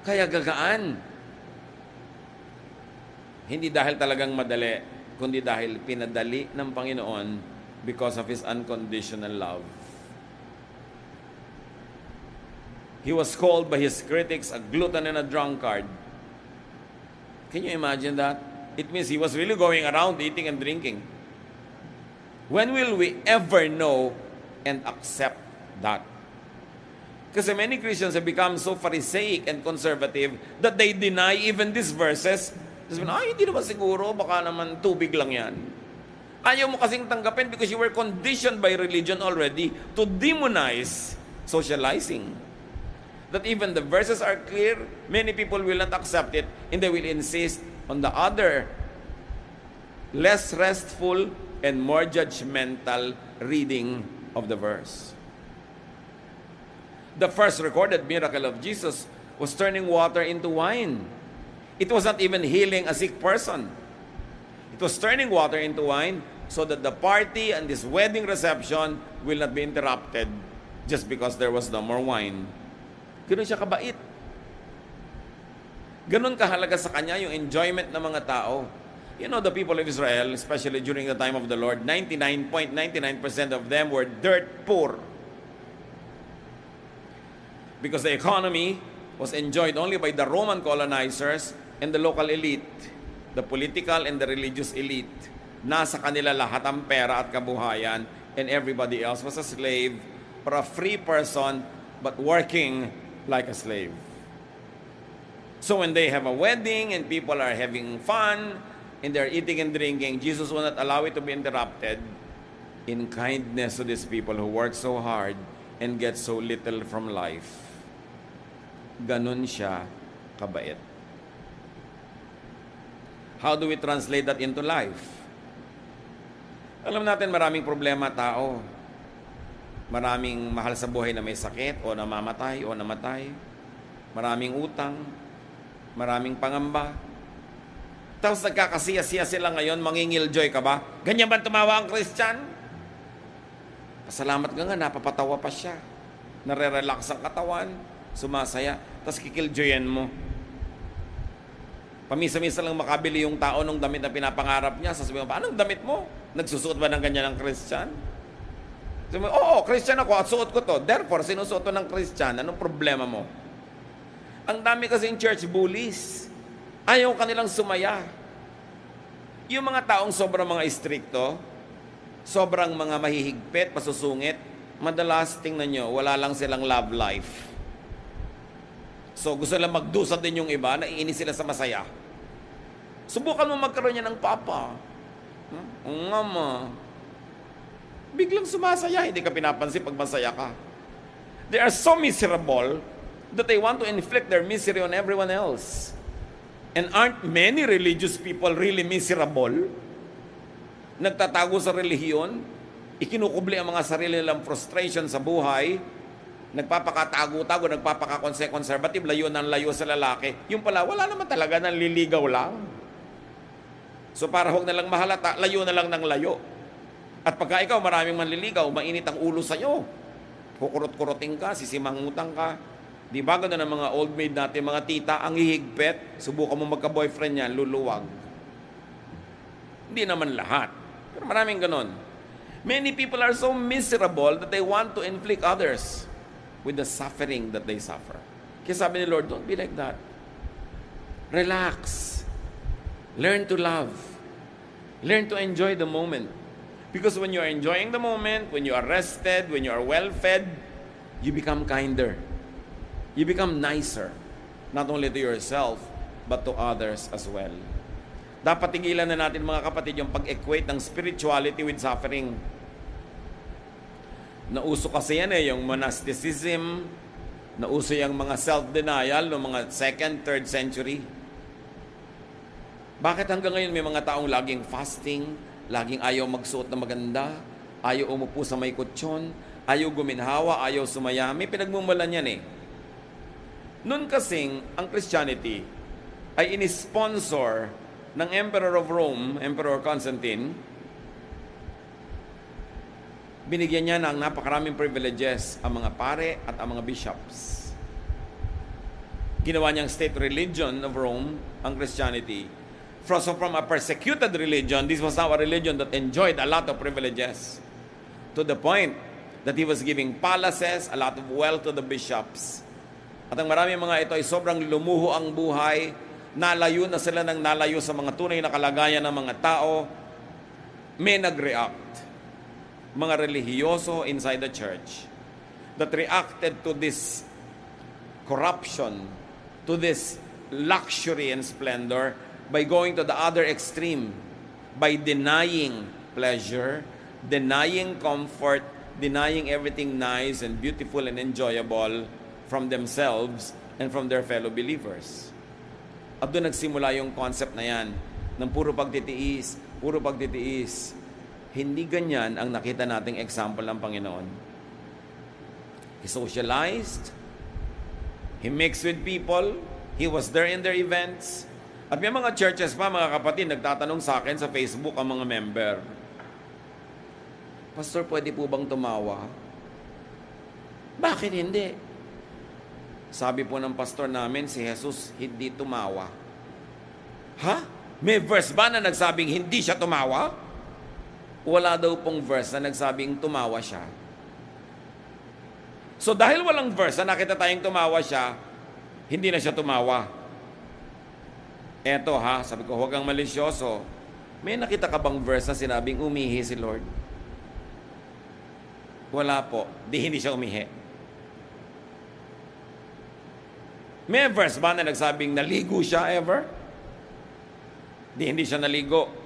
Kaya gagaan. Hindi dahil talagang madali, kundi dahil pinadali ng Panginoon because of His unconditional love. He was called by His critics a glutton and a drunkard. Can you imagine that? It means He was really going around eating and drinking. When will we ever know and accept that? Kasi many Christians have become so Pharisaic and conservative that they deny even these verses. Sabi, hindi naman siguro, baka naman tubig lang yan. Ayaw mo kasing tanggapin because you were conditioned by religion already to demonize socializing. That even the verses are clear, many people will not accept it, and they will insist on the other, less restful and more judgmental reading of the verse. The first recorded miracle of Jesus was turning water into wine. It was not even healing a sick person. It was turning water into wine so that the party and this wedding reception will not be interrupted just because there was no more wine. Ganun siya kabait. Ganun kahalaga sa kanya yung enjoyment ng mga tao. You know, the people of Israel, especially during the time of the Lord, 99.99% of them were dirt poor. Because the economy was enjoyed only by the Roman colonizers and the local elite, the political and the religious elite. Nasa kanila lahat ang pera at kabuhayan, and everybody else was a slave or a free person but working like a slave. So when they have a wedding and people are having fun, in their eating and drinking, Jesus will not allow it to be interrupted in kindness to these people who work so hard and get so little from life. Ganon siya kabait. How do we translate that into life? Alam natin maraming problema tao. Maraming mahal sa buhay na may sakit o namamatay o namatay. Maraming utang. Maraming pangamba. Tapos nagkakasiya-siya sila ngayon, mangingil-joy ka ba? Ganyan ba tumawa ang Christian? Pasalamat ka nga, napapatawa pa siya. Nare-relax ang katawan, sumasaya, tapos kikil-joyan mo. Pamisa-misa lang makabili yung tao ng damit na pinapangarap niya. Sasabihin mo, anong damit mo? Nagsusuot ba ng ganyan ng Christian? Sabi mo, oo, Christian ako at suot ko to. Therefore, sinusuot to ng Christian. Anong problema mo? Ang dami kasing church bullies. Ayaw kanilang sumaya. Yung mga taong sobrang mga istrikto, sobrang mga mahihigpit, masusungit, madalas tingnan nyo, wala lang silang love life. So gusto lang magdusa din yung iba, naiinis sila sa masaya. Subukan mo magkaroon niya ng papa. Mama. Biglang sumasaya, hindi ka pinapansin pag masaya ka. They are so miserable that they want to inflict their misery on everyone else. And aren't many religious people really miserable? Nagtatago sa relihiyon, ikinukubli ang mga sarili nilang frustration sa buhay, nagpapakatago-tago, nagpapakakonservative, layo ng layo sa lalaki. Yung pala, wala naman talaga, nanliligaw lang. So para huwag na lang mahalata, layo na lang ng layo. At pagka ikaw maraming manliligaw, mainit ang ulo sa'yo. Kukurot-kuroting ka, sisimangutang ka. Di ba gano'n ang mga old maid natin, mga tita, ang hihigpit, subukan mo magka-boyfriend niyan, luluwag. Hindi naman lahat. Pero maraming gano'n. Many people are so miserable that they want to inflict others with the suffering that they suffer. Kaya sabi ni Lord, don't be like that. Relax. Learn to love. Learn to enjoy the moment. Because when you are enjoying the moment, when you are rested, when you are well-fed, you become kinder. You become nicer. Not only to yourself, but to others as well. Dapat tigilan na natin mga kapatid yung pag-equate ng spirituality with suffering. Nauso kasi yan yung monasticism, nauso yung mga self-denial ng mga 2nd, 3rd century. Bakit hanggang ngayon may mga taong laging fasting, laging ayaw magsuot na maganda, ayaw umupo sa may kutsyon, ayaw guminhawa, ayaw sumaya? May pinagmumulan yan eh. Noon kasing ang Christianity ay inisponsor ng Emperor of Rome, Emperor Constantine. Binigyan niya ng napakaraming privileges ang mga pare at ang mga bishops. Ginawa niyang state religion of Rome, ang Christianity. So from a persecuted religion, this was now a religion that enjoyed a lot of privileges. To the point that he was giving palaces, a lot of wealth to the bishops. At ang maraming mga ito ay sobrang lumuho ang buhay, nalayo na sila ng nalayo sa mga tunay na kalagayan ng mga tao. May nag-react, mga relihiyoso inside the church, that reacted to this corruption, to this luxury and splendor, by going to the other extreme, by denying pleasure, denying comfort, denying everything nice and beautiful and enjoyable from themselves and from their fellow believers. At doon nagsimula yung concept na yan, ng puro pagtitiis, puro pagtitiis. Hindi ganyan ang nakita nating example ng Panginoon. He socialized, He mixed with people, He was there in their events. At may mga churches pa, mga kapatid, nagtatanong sa akin sa Facebook ang mga member, Pastor, pwede po bang tumawa? Bakit hindi? Sabi po ng pastor namin, si Jesus hindi tumawa. Ha? May verse ba na nagsabing hindi siya tumawa? Wala daw pong verse na nagsabing tumawa siya. So dahil walang verse na nakita tayong tumawa siya, hindi na siya tumawa. Eto ha, sabi ko, huwag kang malisyoso. May nakita ka bang verse na sinabing umihi si Lord? Wala po. Di hindi siya umihi. May verse ba na nagsabing naligo siya ever? Hindi siya naligo.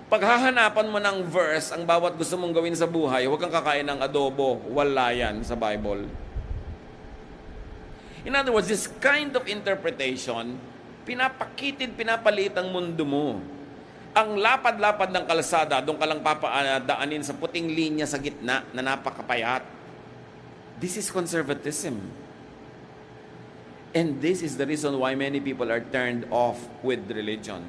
Paghahanapan mo ng verse ang bawat gusto mong gawin sa buhay, huwag kang kakain ng adobo. Wala yan sa Bible. In other words, this kind of interpretation, pinapaliit ang mundo mo. Ang lapad-lapad ng kalsada, doon ka lang papadaanin sa puting linya sa gitna na napakapayat. This is conservatism. And this is the reason why many people are turned off with religion.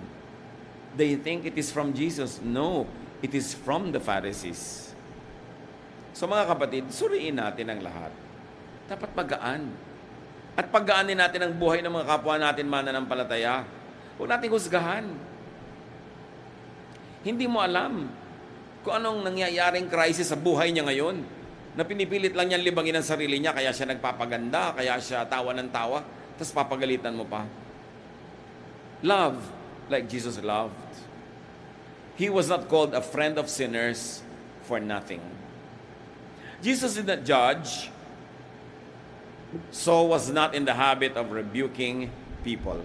They think it is from Jesus. No, it is from the Pharisees. So mga kapatid, suriin natin ang lahat. Dapat magaan. At paggaanin natin ang buhay ng mga kapwa natin mananampalataya. Huwag natin husgahan. Hindi mo alam kung anong nangyayaring crisis sa buhay niya ngayon, na pinipilit lang niyang libangin ang sarili niya, kaya siya nagpapaganda, kaya siya tawa ng tawa, tapos papagalitan mo pa. Love like Jesus loved. He was not called a friend of sinners for nothing. Jesus did not judge, so was not in the habit of rebuking people.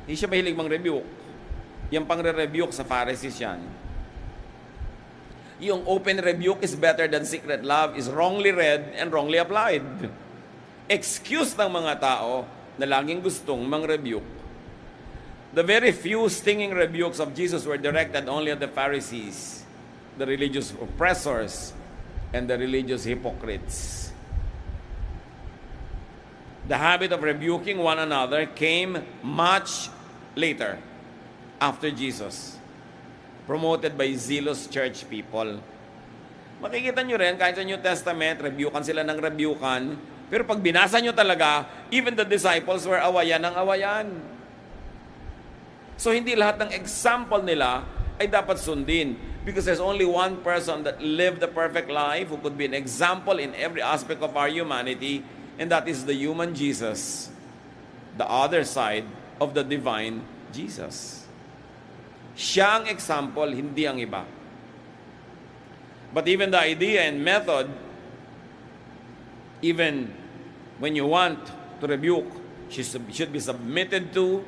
Hindi siya mahilig mang-rebuke. Yung pang-rebuke sa Pharisees yan. Yung open rebuke is better than secret love is wrongly read and wrongly applied. Excuse ng mga tao na laging gustong mang-rebuke. The very few stinging rebukes of Jesus were directed only at the Pharisees, the religious oppressors, and the religious hypocrites. The habit of rebuking one another came much later, after Jesus, promoted by zealous church people. Makikita nyo rin, kahit sa New Testament, rebukan sila ng rebukan, pero pag binasa nyo talaga, even the disciples were awayan ng awayan. So hindi lahat ng example nila ay dapat sundin, because there's only one person that lived the perfect life who could be an example in every aspect of our humanity, and that is the human Jesus, the other side of the divine Jesus. Siya ang example, hindi ang iba. But even the idea and method, even when you want to rebuke, should be submitted to,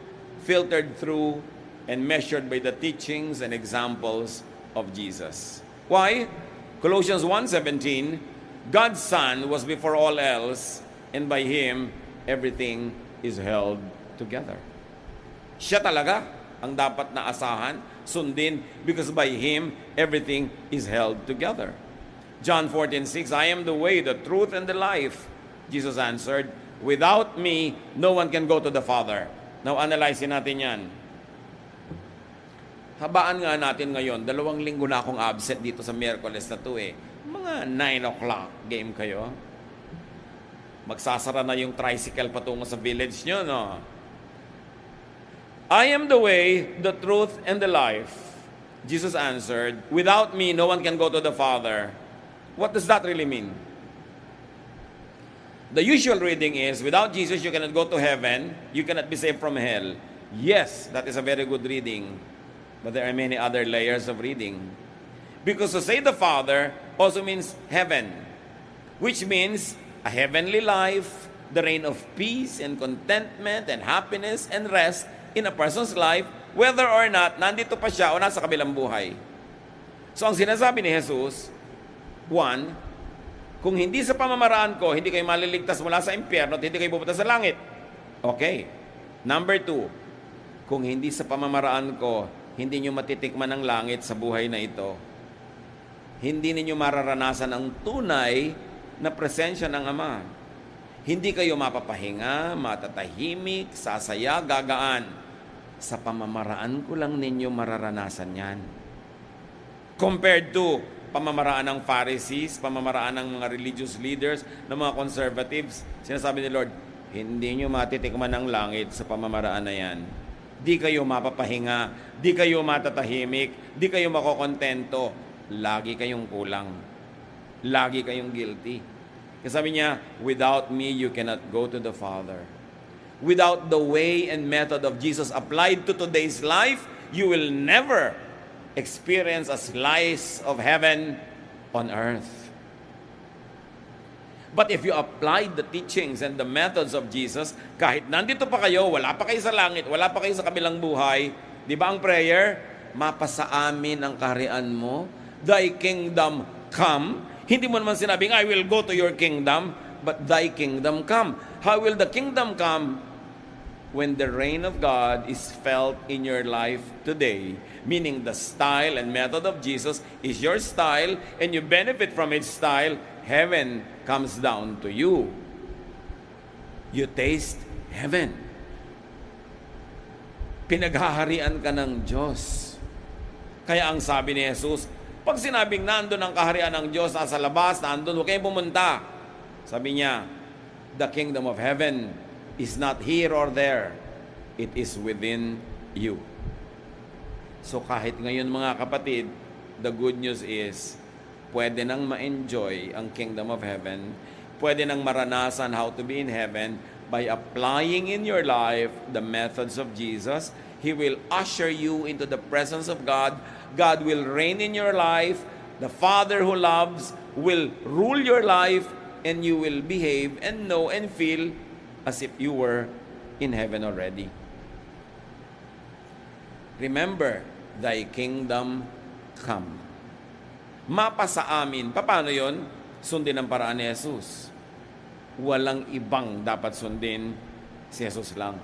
filtered through, and measured by the teachings and examples of Jesus. Why? Colossians 1:17, God's Son was before all else, and by Him, everything is held together. Siya talaga ang dapat na asahan, sundin, because by Him, everything is held together. John 14:6, I am the way, the truth, and the life. Jesus answered, without me, no one can go to the Father. Now, analyzein natin yan. Habaan nga natin ngayon, 2 linggo na akong absent dito sa Miyerkules na to eh. Mga 9 o'clock game kayo. Magsasara na yung tricycle patungo sa village nyo, no? I am the way, the truth, and the life. Jesus answered, without me, no one can go to the Father. What does that really mean? The usual reading is, without Jesus, you cannot go to heaven, you cannot be saved from hell. Yes, that is a very good reading. But there are many other layers of reading. Because to say the Father also means heaven, which means a heavenly life, the reign of peace and contentment and happiness and rest in a person's life, whether or not nandito pa siya o nasa kabilang buhay. So ang sinasabi ni Jesus, 1, kung hindi sa pamamaraan ko, hindi kayo maliligtas mula sa impyerno at hindi kayo pupunta sa langit. Okay. Number 2, kung hindi sa pamamaraan ko, hindi nyo matitikman ang langit sa buhay na ito. Hindi ninyo mararanasan ang tunay na presensya ng Ama. Hindi kayo mapapahinga, matatahimik, sasaya, gagaan. Sa pamamaraan ko lang ninyo mararanasan yan. Compared to pamamaraan ng Pharisees, pamamaraan ng mga religious leaders, ng mga conservatives, sinasabi ni Lord, hindi nyo matitikman ang langit sa pamamaraan na yan. Di kayo mapapahinga, di kayo matatahimik, di kayo makokontento, lagi kayong kulang. Lagi kayong guilty. Kasi sabi niya, without me, you cannot go to the Father. Without the way and method of Jesus applied to today's life, you will never experience a slice of heaven on earth. But if you applied the teachings and the methods of Jesus, kahit nandito pa kayo, wala pa kayo sa langit, wala pa kayo sa kabilang buhay, Di ba ang prayer? Mapasa amin ang kaharian mo, thy kingdom come. Hindi mo naman sinabing, I will go to your kingdom, but thy kingdom come. How will the kingdom come? When the reign of God is felt in your life today. Meaning the style and method of Jesus is your style, and you benefit from His style, heaven comes down to you. You taste heaven. Pinaghaharian ka ng Diyos. Kaya ang sabi ni Jesus, pag sinabing nandun ang kaharian ng Diyos, nasa labas, nandun, huwag kayong pumunta. Sabi niya, the kingdom of heaven is not here or there. It is within you. So kahit ngayon mga kapatid, the good news is, pwede nang ma-enjoy ang kingdom of heaven, pwede nang maranasan how to be in heaven by applying in your life the methods of Jesus. He will usher you into the presence of God. God will reign in your life. The Father who loves will rule your life, and you will behave and know and feel as if you were in heaven already. Remember, thy kingdom come. Mapasa amin. Paano yon? Sundin ang paraan ni Jesus. Walang ibang dapat sundin, si Jesus lang.